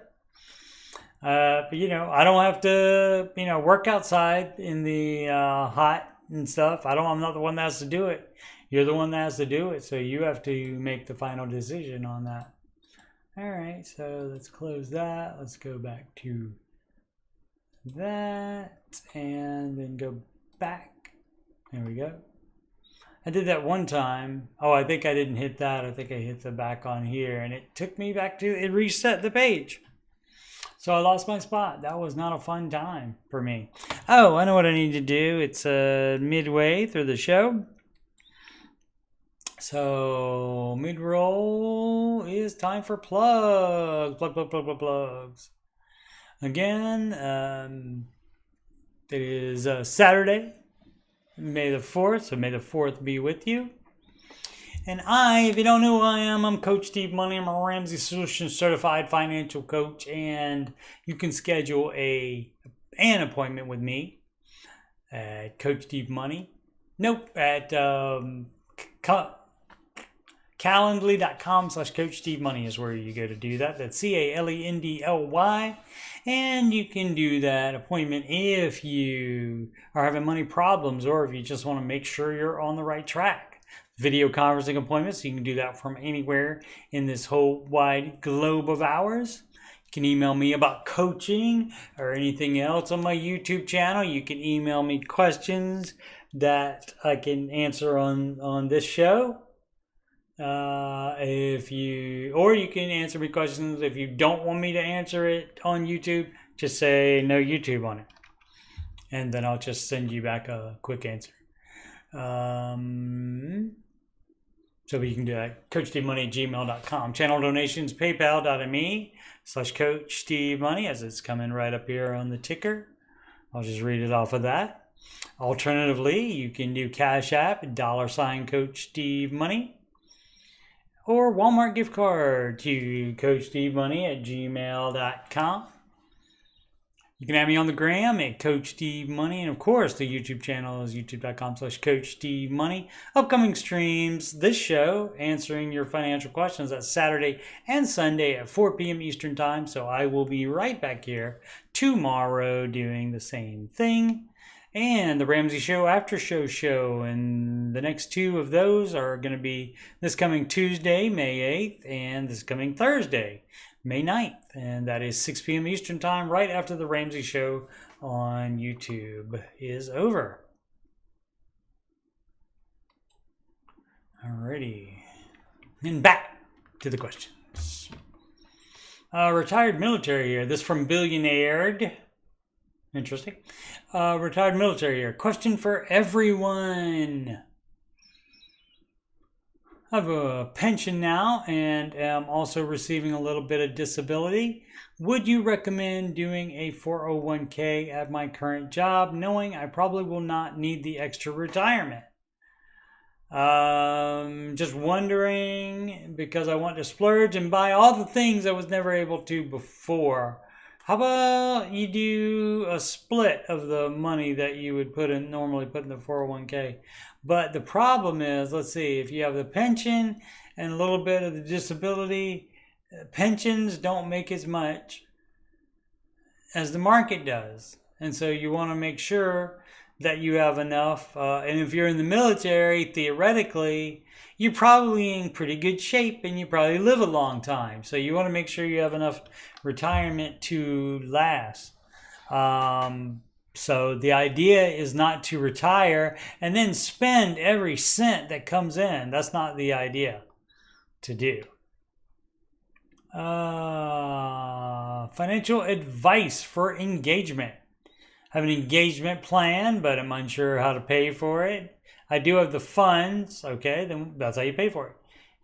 But I don't have to, work outside in the hot and stuff. I'm not the one that has to do it. You're the one that has to do it. So you have to make the final decision on that. All right, so let's close that. Let's go back to that and then go back. There we go. I did that one time. Oh, I think I didn't hit that. I think I hit the back on here, and it took me back to, it reset the page. So I lost my spot. That was not a fun time for me. Oh, I know what I need to do. It's midway through the show. So mid-roll is time for plugs. Plugs. Again, it is Saturday, May the 4th, so may the 4th be with you. And if you don't know who I am, I'm Coach Steve Money. I'm a Ramsey Solutions Certified Financial Coach, and you can schedule an appointment with me at Coach Steve Money. Nope, at Calendly.com/Coach Steve Money is where you go to do that. That's CALENDLY. And you can do that appointment if you are having money problems or if you just want to make sure you're on the right track. Video conferencing appointments, you can do that from anywhere in this whole wide globe of ours. You can email me about coaching or anything else on my YouTube channel. You can email me questions that I can answer on this show. Or you can answer me questions. If you don't want me to answer it on YouTube, just say no YouTube on it. And then I'll just send you back a quick answer. So you can do that. coachstevemoney@gmail.com. Channel donations, paypal.me/coachstevemoney, as it's coming right up here on the ticker. I'll just read it off of that. Alternatively, you can do Cash App, $CoachSteveMoney. Or Walmart gift card to coachstevemoney@gmail.com. You can have me on the gram at Coach Steve Money. And of course, the YouTube channel is youtube.com/CoachSteveMoney. Upcoming streams, this show, answering your financial questions, that's Saturday and Sunday at 4 p.m. Eastern Time. So I will be right back here tomorrow doing the same thing. And the Ramsey Show After Show. And the next two of those are going to be this coming Tuesday, May 8th, and this coming Thursday, May 9th. And that is 6 p.m. Eastern Time, right after the Ramsey Show on YouTube is over. Alrighty. And back to the questions. Retired military here. This from Billionaired. Interesting. Retired military here. Question for everyone. I have a pension now and am also receiving a little bit of disability. Would you recommend doing a 401k at my current job, knowing I probably will not need the extra retirement? Just wondering, because I want to splurge and buy all the things I was never able to before. How about you do a split of the money that you would normally put in the 401k? But the problem is, let's see, if you have the pension and a little bit of the disability, pensions don't make as much as the market does. And so you want to make sure that you have enough. And if you're in the military, theoretically, you're probably in pretty good shape and you probably live a long time. So you want to make sure you have enough retirement to last. So the idea is not to retire and then spend every cent that comes in. That's not the idea to do. Financial advice for engagement. I have an engagement plan, but I'm unsure how to pay for it. I do have the funds, okay, then that's how you pay for it.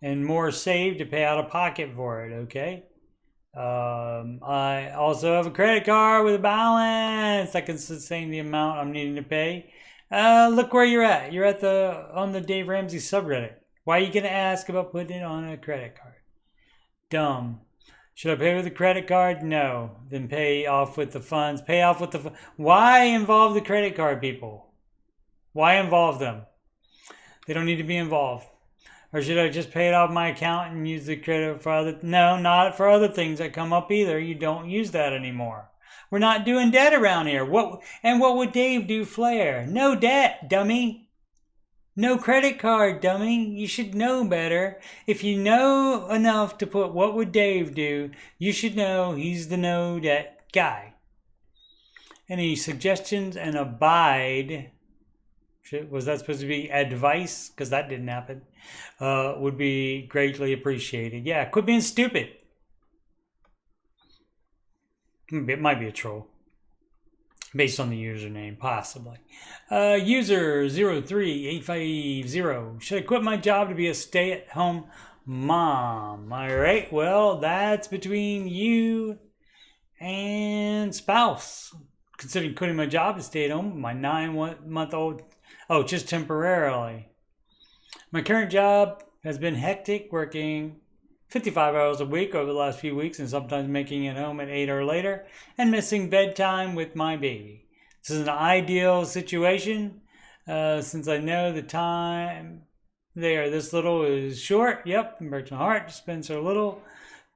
And more saved to pay out of pocket for it, okay? I also have a credit card with a balance that can sustain the amount I'm needing to pay. Look where you're at. You're at on the Dave Ramsey subreddit. Why are you going to ask about putting it on a credit card? Dumb. Should I pay with a credit card? No. Then pay off with the funds. Pay off with the... Why involve the credit card people? Why involve them? They don't need to be involved. Or should I just pay it off my account and use the credit for other... No, not for other things that come up either. You don't use that anymore. We're not doing debt around here. What would Dave do, Flair? No debt, dummy. No credit card, dummy. You should know better. If you know enough to put what would Dave do, you should know he's the no debt guy. Any suggestions and abide... Was that supposed to be advice? Because that didn't happen. Would be greatly appreciated. Yeah, quit being stupid. It might be a troll. Based on the username, possibly. User 03850. Should I quit my job to be a stay-at-home mom? All right, well, that's between you and spouse. Considering quitting my job to stay at home with my 9-month-old... Oh, just temporarily. My current job has been hectic, working 55 hours a week over the last few weeks and sometimes making it home at 8 or later and missing bedtime with my baby. This is an ideal situation since I know the time they are this little is short. Yep, it breaks my heart to spend so little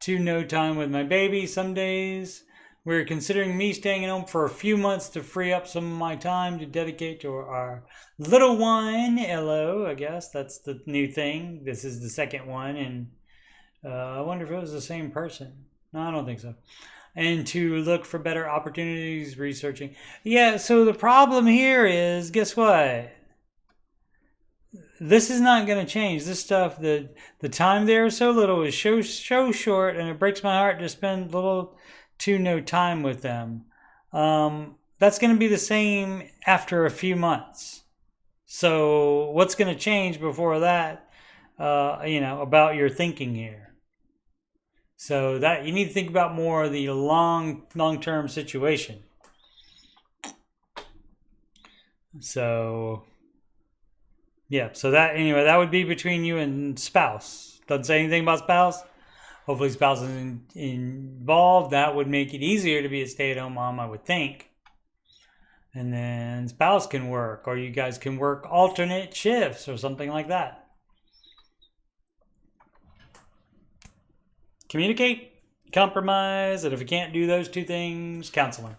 to no time with my baby. Some days we're considering me staying at home for a few months to free up some of my time to dedicate to our little one. Hello, I guess that's the new thing. This is the second one, and I wonder if it was the same person. No, I don't think so. And to look for better opportunities, researching. Yeah, so the problem here is, guess what? this is not going to change. This stuff, the time there is so little, is so short, and it breaks my heart to spend little to no time with them. That's going to be the same after a few months. So what's going to change before that? About your thinking here. So that you need to think about more of the long-term situation. So yeah, so that that would be between you and spouse. Doesn't say anything about spouse. Hopefully spouse isn't involved. That would make it easier to be a stay-at-home mom, I would think. And then spouse can work, or you guys can work alternate shifts or something like that. Communicate, compromise, and if you can't do those two things, counseling.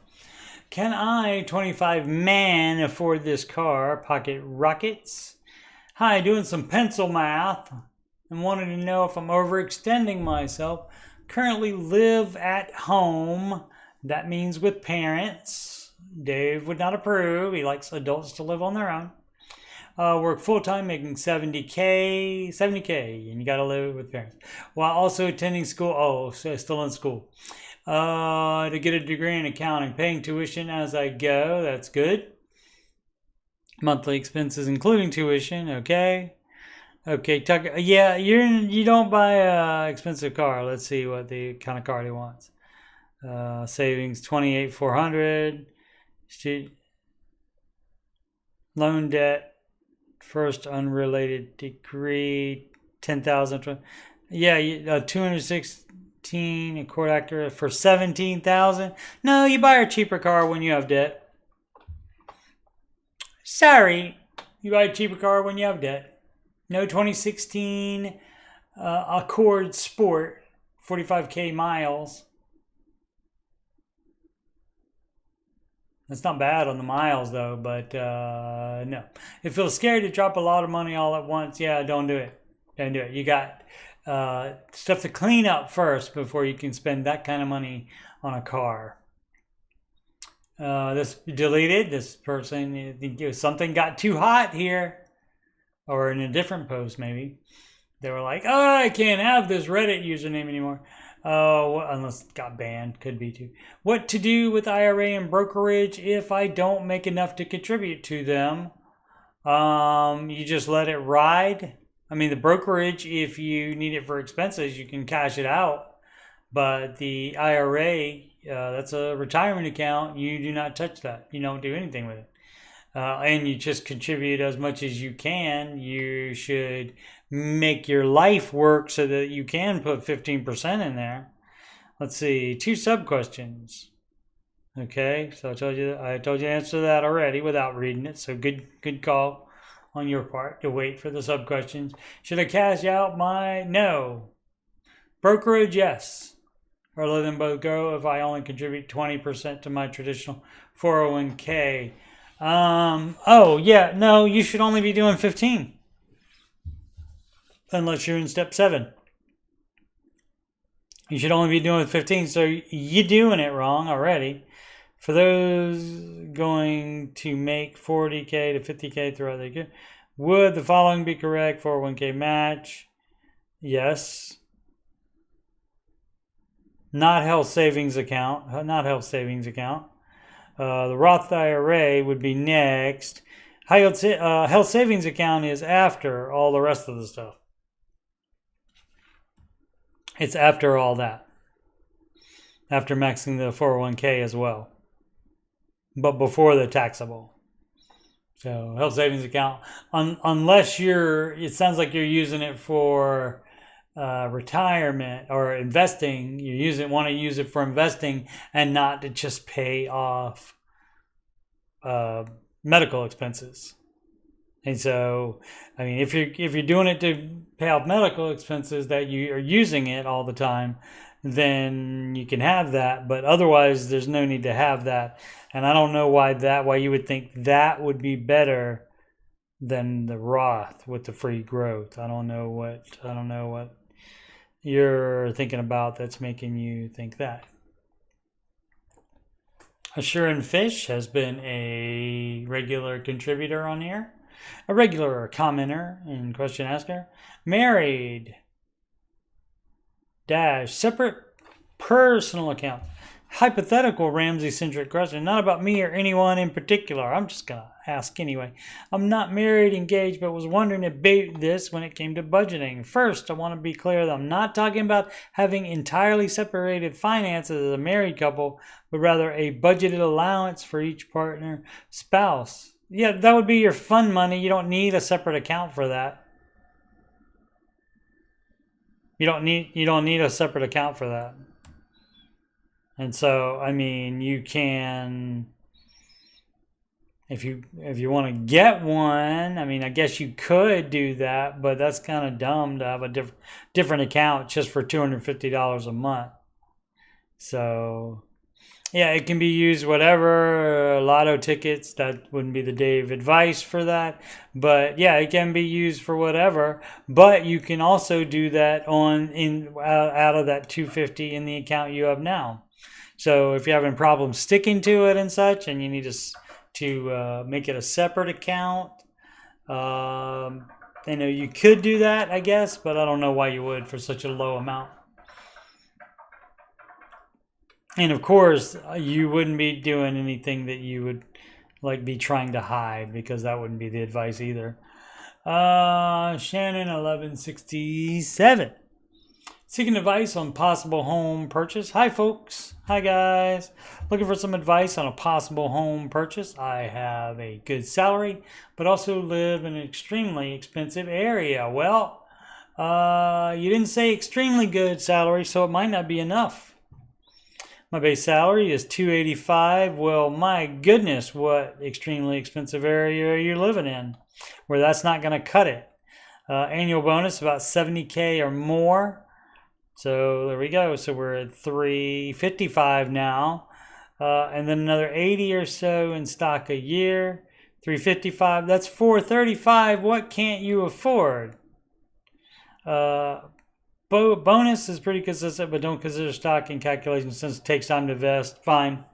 Can I, 25 man, afford this car? Pocket rockets. Hi, doing some pencil math and wanted to know if I'm overextending myself. Currently live at home. That means with parents. Dave would not approve. He likes adults to live on their own. Work full-time, making $70K, and you got to live with parents. While also attending school, so still in school. To get a degree in accounting, paying tuition as I go, that's good. Monthly expenses including tuition, okay. Okay, Tucker, yeah, you don't buy a expensive car. Let's see what the kind of car he wants. Savings $28,400. Loan debt. First unrelated degree, 10,000. Yeah, 216 a court actor for 17,000. No, you buy a cheaper car when you have debt. Sorry, you buy a cheaper car when you have debt. No 2016 Accord Sport, 45K miles. That's not bad on the miles, though, but no. If you feel scared to drop a lot of money all at once, yeah, don't do it. Don't do it. You got stuff to clean up first before you can spend that kind of money on a car. This deleted. This person, something got too hot here. Or in a different post, maybe. They were like, oh, I can't have this Reddit username anymore. Oh, unless it got banned, could be too. What to do with IRA and brokerage if I don't make enough to contribute to them? You just let it ride. I mean, the brokerage, if you need it for expenses, you can cash it out. But the IRA, that's a retirement account. You do not touch that. You don't do anything with it. And you just contribute as much as you can. You should make your life work so that you can put 15% in there. Let's see, 2 sub questions. Okay, so I told you to answer that already without reading it. So good call on your part to wait for the sub questions. Should I cash out my no? Brokerage, yes. Or let them both go if I only contribute 20% to my traditional 401k. Oh yeah, no, you should only be doing 15. Unless you're in step 7. You should only be doing 15, so you're doing it wrong already. For those going to make 40K to 50K throughout the year, would the following be correct? 401k match? Yes. Not health savings account. The Roth IRA would be next. Health savings account is after all the rest of the stuff. It's after all that. After maxing the 401k as well. But before the taxable. So health savings account. Unless it sounds like you're using it for retirement or investing. Want to use it for investing and not to just pay off medical expenses. And so, I mean, if you're doing it to pay off medical expenses that you are using it all the time, then you can have that. But otherwise, there's no need to have that. And I don't know why you would think that would be better than the Roth with the free growth. I don't know what you're thinking about that's making you think that. Assurin Fish has been a regular contributor on here, a regular commenter and question asker. Married dash separate personal account. Hypothetical Ramsey-centric question, not about me or anyone in particular. I'm just going to ask anyway. I'm not married, engaged, but was wondering about this when it came to budgeting. First, I want to be clear that I'm not talking about having entirely separated finances as a married couple, but rather a budgeted allowance for each partner spouse. Yeah, that would be your fund money. You don't need a separate account for that. You don't need a separate account for that. And so, I mean, you can, if you want to get one, I mean, I guess you could do that, but that's kind of dumb to have a different account just for $250 a month. So, yeah, it can be used whatever, lotto tickets, that wouldn't be the day of advice for that. But yeah, it can be used for whatever, but you can also do that out of that $250 in the account you have now. So if you're having problems sticking to it and such, and you need to make it a separate account, you could do that, I guess, but I don't know why you would for such a low amount. And of course, you wouldn't be doing anything that you would be trying to hide, because that wouldn't be the advice either. Shannon 1167. Seeking advice on possible home purchase. Hi, folks. Hi, guys. Looking for some advice on a possible home purchase. I have a good salary, but also live in an extremely expensive area. Well, you didn't say extremely good salary, so it might not be enough. My base salary is $285. Well, my goodness, what extremely expensive area are you living in where that's not going to cut it? Annual bonus about $70K or more. So there we go. So we're at $355 now, and then another 80 or so in stock a year. $355. That's $435. What can't you afford? Bonus is pretty consistent, but don't consider stock in calculations since it takes time to vest. Fine.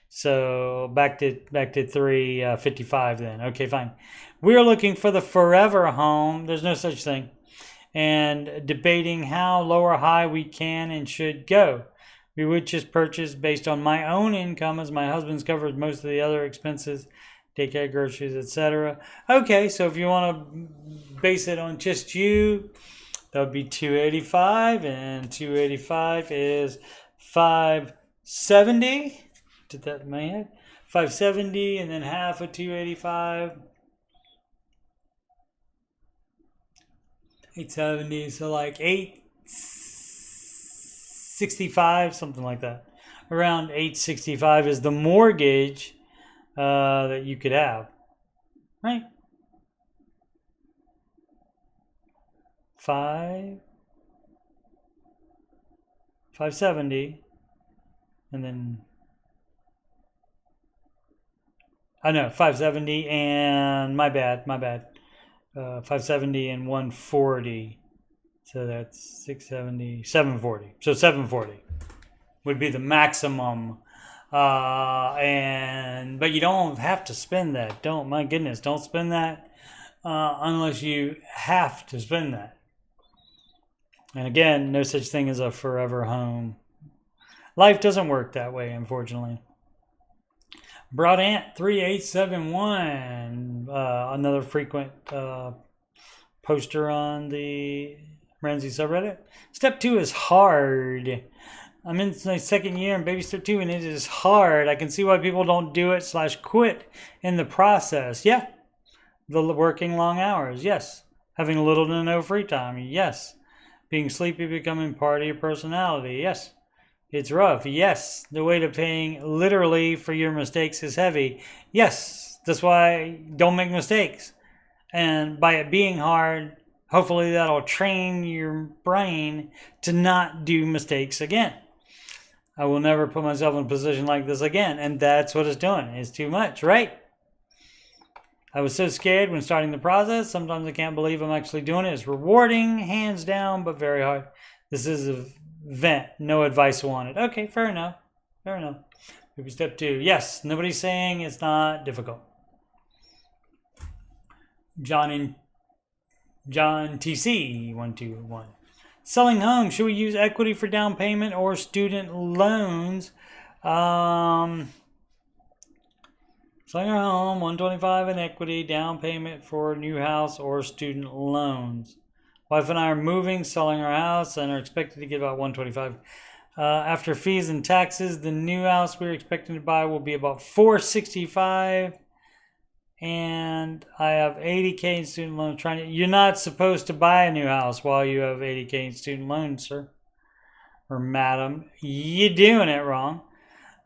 So back to $355 then. Okay, fine. We're looking for the forever home. There's no such thing. And debating how low or high we can and should go. We would just purchase based on my own income, as my husband's covers most of the other expenses, daycare, groceries, etc. Okay, so if you want to base it on just you, that would be $285, and $285 is $570. Did that in my head? $570, and then half of $285. $870, so like $865, something like that. Around $865 is the mortgage that you could have, right? $570, and then I know $570, and my bad. 570 and 140, so that's 670, 740. So 740 would be the maximum, but you don't have to spend that. My goodness, don't spend that unless you have to spend that. And again, no such thing as a forever home. Life doesn't work that way, unfortunately. Broad Ant 3871, another frequent poster on the Ramsey subreddit. Step 2 is hard. I'm in my second year in baby step 2, and it is hard. I can see why people don't do it / quit in the process. Yeah. The working long hours. Yes. Having little to no free time. Yes. Being sleepy becoming part of your personality. Yes. It's rough. Yes. The weight of paying literally for your mistakes is heavy. Yes. That's why don't make mistakes. And by it being hard, hopefully that'll train your brain to not do mistakes again. I will never put myself in a position like this again. And that's what it's doing. It's too much, right? I was so scared when starting the process. Sometimes I can't believe I'm actually doing it. It's rewarding, hands down, but very hard. This is a vent. No advice wanted. Okay, fair enough. Baby step 2. Yes, nobody's saying it's not difficult. John TC 121. Selling home. Should we use equity for down payment or student loans? Selling our home, 125 in equity, down payment for new house or student loans. Wife and I are moving, selling our house, and are expected to get about 125. After fees and taxes, the new house we're expecting to buy will be about 465. And I have 80K in student loans. You're not supposed to buy a new house while you have 80K in student loans, sir or madam. You're doing it wrong.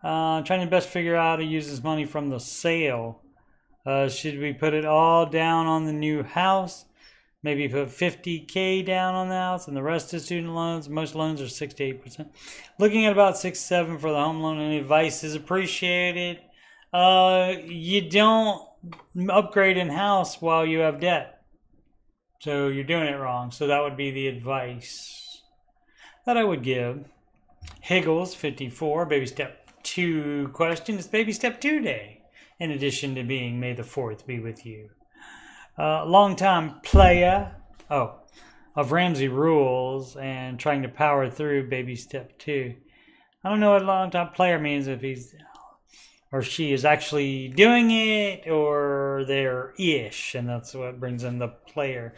Trying to best figure out how to use this money from the sale. Should we put it all down on the new house? Maybe put 50K down on the house and the rest is student loans. Most loans are 6 to 8%. Looking at about 6-7 for the home loan. Any advice is appreciated. You don't upgrade in house while you have debt. So you're doing it wrong. So that would be the advice that I would give. Higgles 54, baby step 2 question. It's baby step 2 day. In addition to being May the 4th be with you. Long time player of Ramsey rules and trying to power through baby step 2. I don't know what long time player means, if he's or she is actually doing it or they're ish, and that's what brings in the player.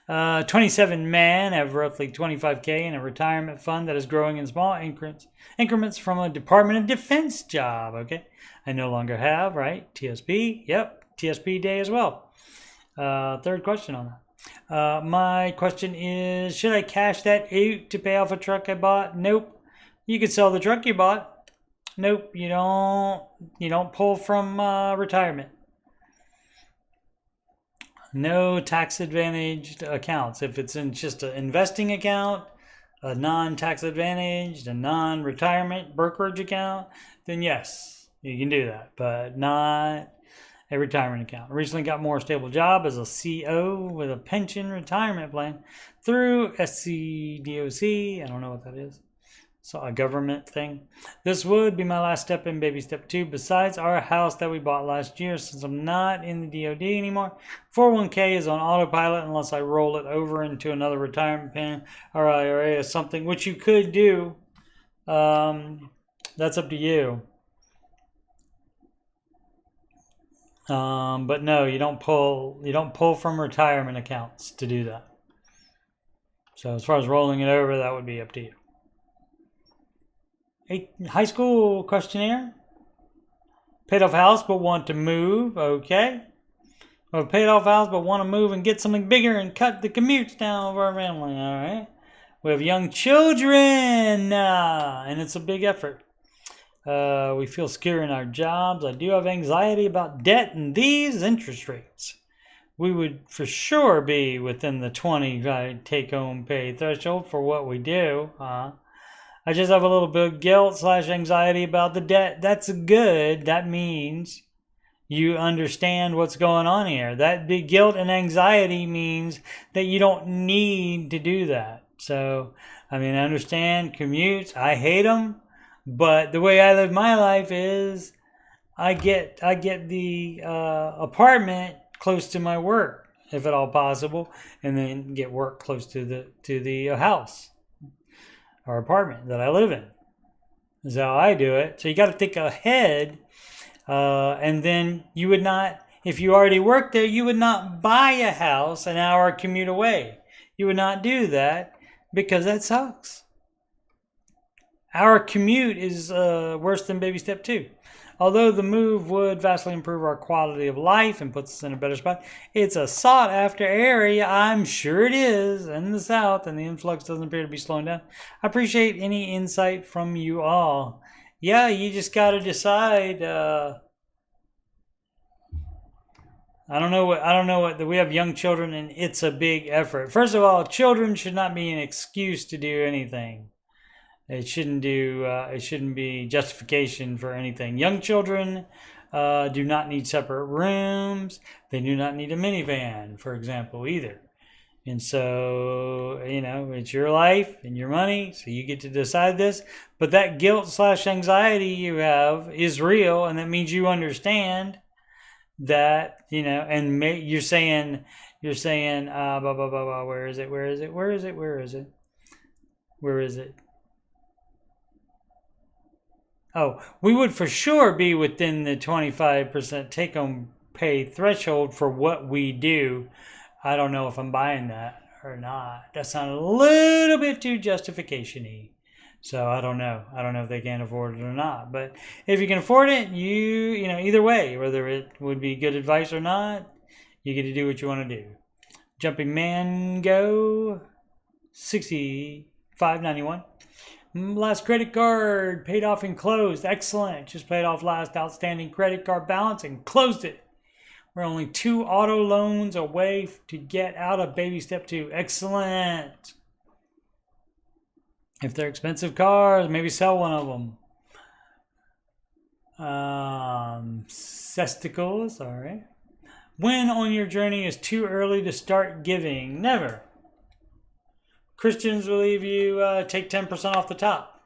27 man have roughly 25K in a retirement fund that is growing in small increments from a Department of Defense job. Okay, I no longer have, right? TSP, yep, TSP day as well. Third question on that. My question is, should I cash that out to pay off a truck I bought? Nope. You could sell the truck you bought. Nope, you don't pull from retirement. No tax advantaged accounts. If it's in just an investing account, a non-tax advantaged, a non-retirement brokerage account, then yes, you can do that, but not a retirement account. I recently got a more stable job as a CO with a pension retirement plan through SCDOC. I don't know what that is. So a government thing. This would be my last step in baby step 2 besides our house that we bought last year. Since I'm not in the DOD anymore, 401k is on autopilot unless I roll it over into another retirement plan or IRA or something, which you could do. That's up to you. But no, you don't pull from retirement accounts to do that. So as far as rolling it over, that would be up to you. A high school questionnaire. Paid off house but want to move. Okay. Well, paid off house but want to move and get something bigger and cut the commutes down of our family. All right. We have young children, and it's a big effort. We feel secure in our jobs. I do have anxiety about debt and these interest rates. We would for sure be within the 20 take-home pay threshold for what we do. I just have a little bit of guilt / anxiety about the debt. That's good. That means you understand what's going on here. That big guilt and anxiety means that you don't need to do that. So, I mean, I understand commutes. I hate them. But the way I live my life is I get the apartment close to my work, if at all possible, and then get work close to the house or apartment that I live in. Is how I do it. So you got to think ahead, and then you would not, if you already work there, you would not buy a house an hour commute away. You would not do that because that sucks. Our commute is worse than baby step 2. Although the move would vastly improve our quality of life and puts us in a better spot, it's a sought-after area. I'm sure it is in the South, and the influx doesn't appear to be slowing down. I appreciate any insight from you all. Yeah, you just got to decide. I don't know what. We have young children, and it's a big effort. First of all, children should not be an excuse to do anything. It shouldn't be justification for anything. Young children do not need separate rooms. They do not need a minivan, for example, either. And so, it's your life and your money, so you get to decide this. But that guilt/anxiety you have is real, and that means you understand that, and you're saying, blah, blah, blah, blah, where is it? Oh, we would for sure be within the 25% take-home pay threshold for what we do. I don't know if I'm buying that or not. That sounded a little bit too justification-y. So I don't know. I don't know if they can afford it or not. But if you can afford it, either way, whether it would be good advice or not, you get to do what you want to do. Jumping Mango, $65.91. Last credit card paid off and closed. Excellent. Just paid off last outstanding credit card balance and closed it. We're only 2 auto loans away to get out of baby step 2. Excellent. If they're expensive cars, maybe sell one of them. Cesticles, all right. When on your journey is too early to start giving? Never. Christians believe you take 10% off the top.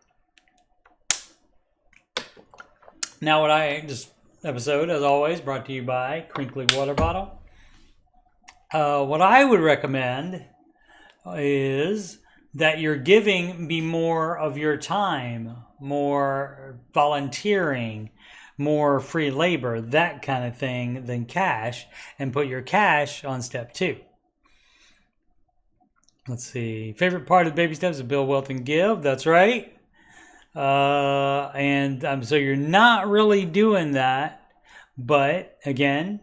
Now, this episode, as always, brought to you by Crinkly Water Bottle. What I would recommend is that your giving be more of your time, more volunteering, more free labor, that kind of thing, than cash, and put your cash on step 2. Let's see. Favorite part of baby steps is build wealth and give. That's right. So you're not really doing that. But again,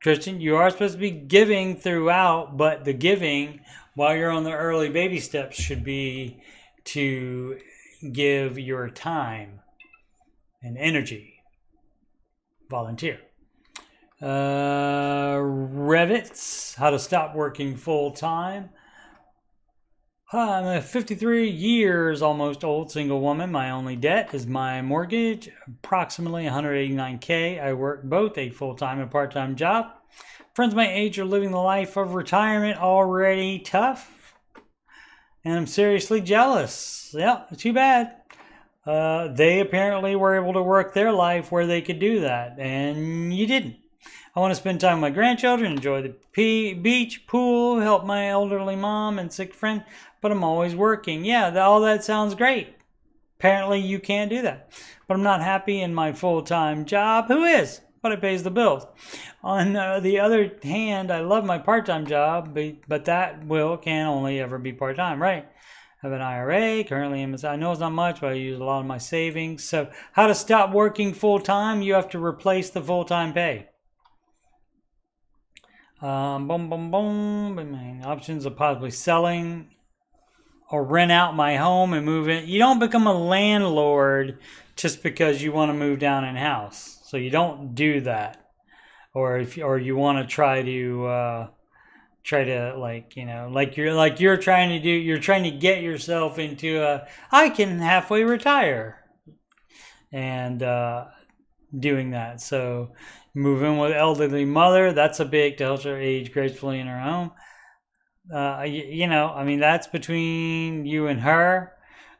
Christian, you are supposed to be giving throughout, but the giving while you're on the early baby steps should be to give your time and energy. Volunteer. Revits, how to stop working full time. I'm a 53 years almost old single woman. My only debt is my mortgage, approximately $189K. I work both a full-time and part-time job. Friends my age are living the life of retirement already tough. And I'm seriously jealous. Yeah, too bad. They apparently were able to work their life where they could do that, and you didn't. I want to spend time with my grandchildren, enjoy the beach, pool, help my elderly mom and sick friend, but I'm always working. Yeah, all that sounds great. Apparently you can't do that. But I'm not happy in my full-time job. Who is? But it pays the bills. On the other hand, I love my part-time job, but that can only ever be part-time, right? I have an IRA, currently I know it's not much, but I use a lot of my savings. So how to stop working full-time? You have to replace the full-time pay. Options of possibly selling or rent out my home and move in. You don't become a landlord just because you want to move down in house. So you don't do that. Or you want to try to you're trying to do, you're trying to get yourself into I can halfway retire and doing that. So move in with elderly mother, that's a big to help her age gracefully in her home. That's between you and her,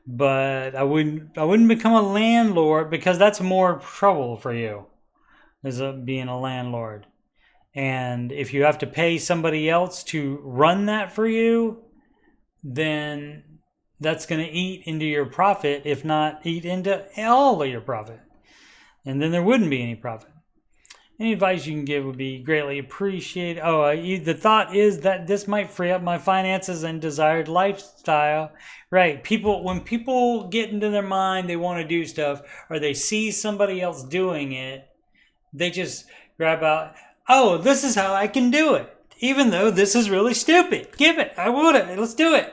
but I wouldn't become a landlord, because that's more trouble for you, is being a landlord. And if you have to pay somebody else to run that for you, then that's going to eat into your profit, if not eat into all of your profit. And then there wouldn't be any profit. Any advice you can give would be greatly appreciated. The thought is that this might free up my finances and desired lifestyle. Right. When people get into their mind, they want to do stuff, or they see somebody else doing it, they just grab out, oh, this is how I can do it, even though this is really stupid. Give it. I would have. Let's do it.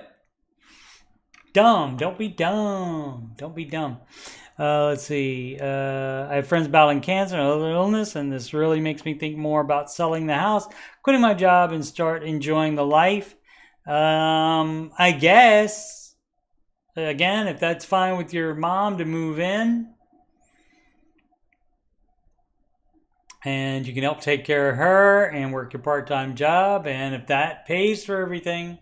Dumb. Don't be dumb. Don't be dumb. Let's see. I have friends battling cancer and other illness, and this really makes me think more about selling the house, quitting my job, and start enjoying the life. I guess, again, if that's fine with your mom to move in. and you can help take care of her and work your part-time job. And if that pays for everything,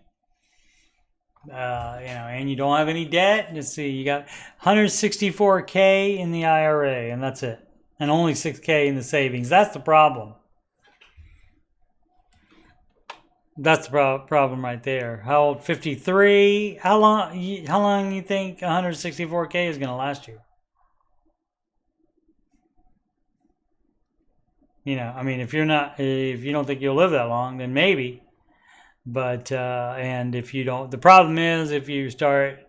and you don't have any debt, let's see, you got $164K in the IRA, and that's it, and only $6K in the savings. That's the problem. That's the problem right there. How old? 53. How long you think 164K is going to last you? I mean, if you don't think you'll live that long, then maybe. But and if you don't, the problem is if you start.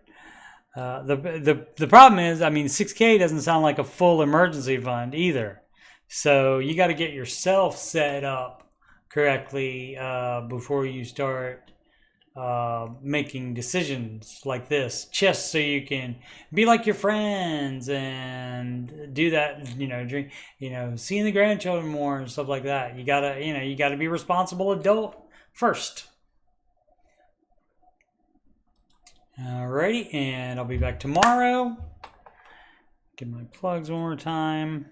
The problem is, I mean, 6K doesn't sound like a full emergency fund either. So you got to get yourself set up correctly before you start making decisions like this, just so you can be like your friends and do that, drink, seeing the grandchildren more and stuff like that. You gotta be a responsible adult first. Alrighty, and I'll be back tomorrow. Get my plugs one more time.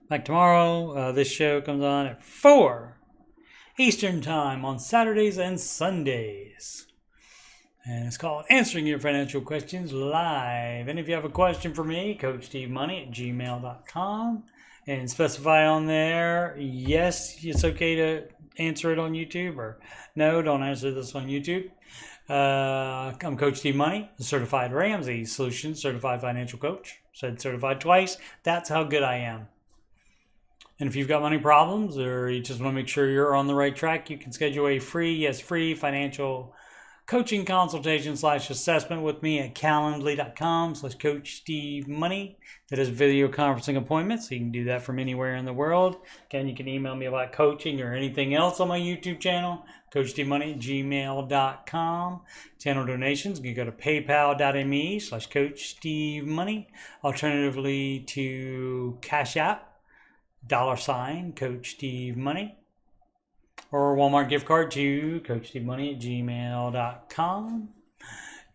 Back tomorrow. This show comes on at 4 Eastern Time on Saturdays and Sundays. And it's called Answering Your Financial Questions Live. And if you have a question for me, coachstevemoney@gmail.com. And specify on there, yes, it's okay to answer it on YouTube, or no, don't answer this on YouTube. I'm Coach Steve Money, a certified Ramsey Solutions certified financial coach. Said certified twice. That's how good I am. And if you've got money problems, or you just want to make sure you're on the right track, you can schedule a free financial coaching consultation / assessment with me at calendly.com/coachstevemoney. That is video conferencing appointments, so you can do that from anywhere in the world. Again, you can email me about coaching or anything else on my YouTube channel, coachstevemoney@gmail.com. Channel donations, you can go to paypal.me/coachstevemoney. Alternatively to Cash App, $Coach Steve Money, or Walmart gift card to coachstevemoney@gmail.com.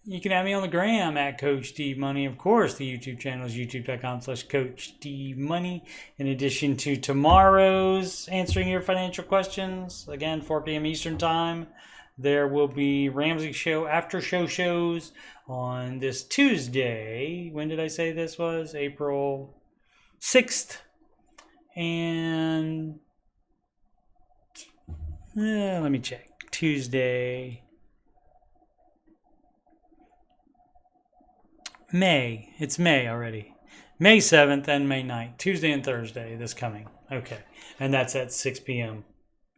You can have me on the gram at Coach Steve Money. Of course, the YouTube channel is youtube.com/Coach Steve Money. In addition to tomorrow's Answering Your Financial Questions, again, 4 p.m. Eastern Time, there will be Ramsey Show after show shows on this Tuesday. When did I say this was? April 6th. And let me check. Tuesday. May. It's May already. May 7th and May 9th. Tuesday and Thursday this coming. Okay. And that's at 6 p.m.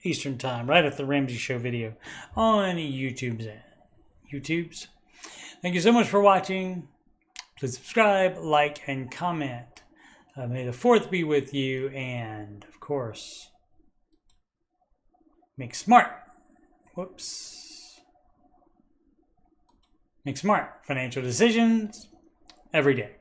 Eastern Time, right after the Ramsey Show video on YouTube's. Thank you so much for watching. Please subscribe, like, and comment. May the 4th be with you, and, of course, make smart financial decisions every day.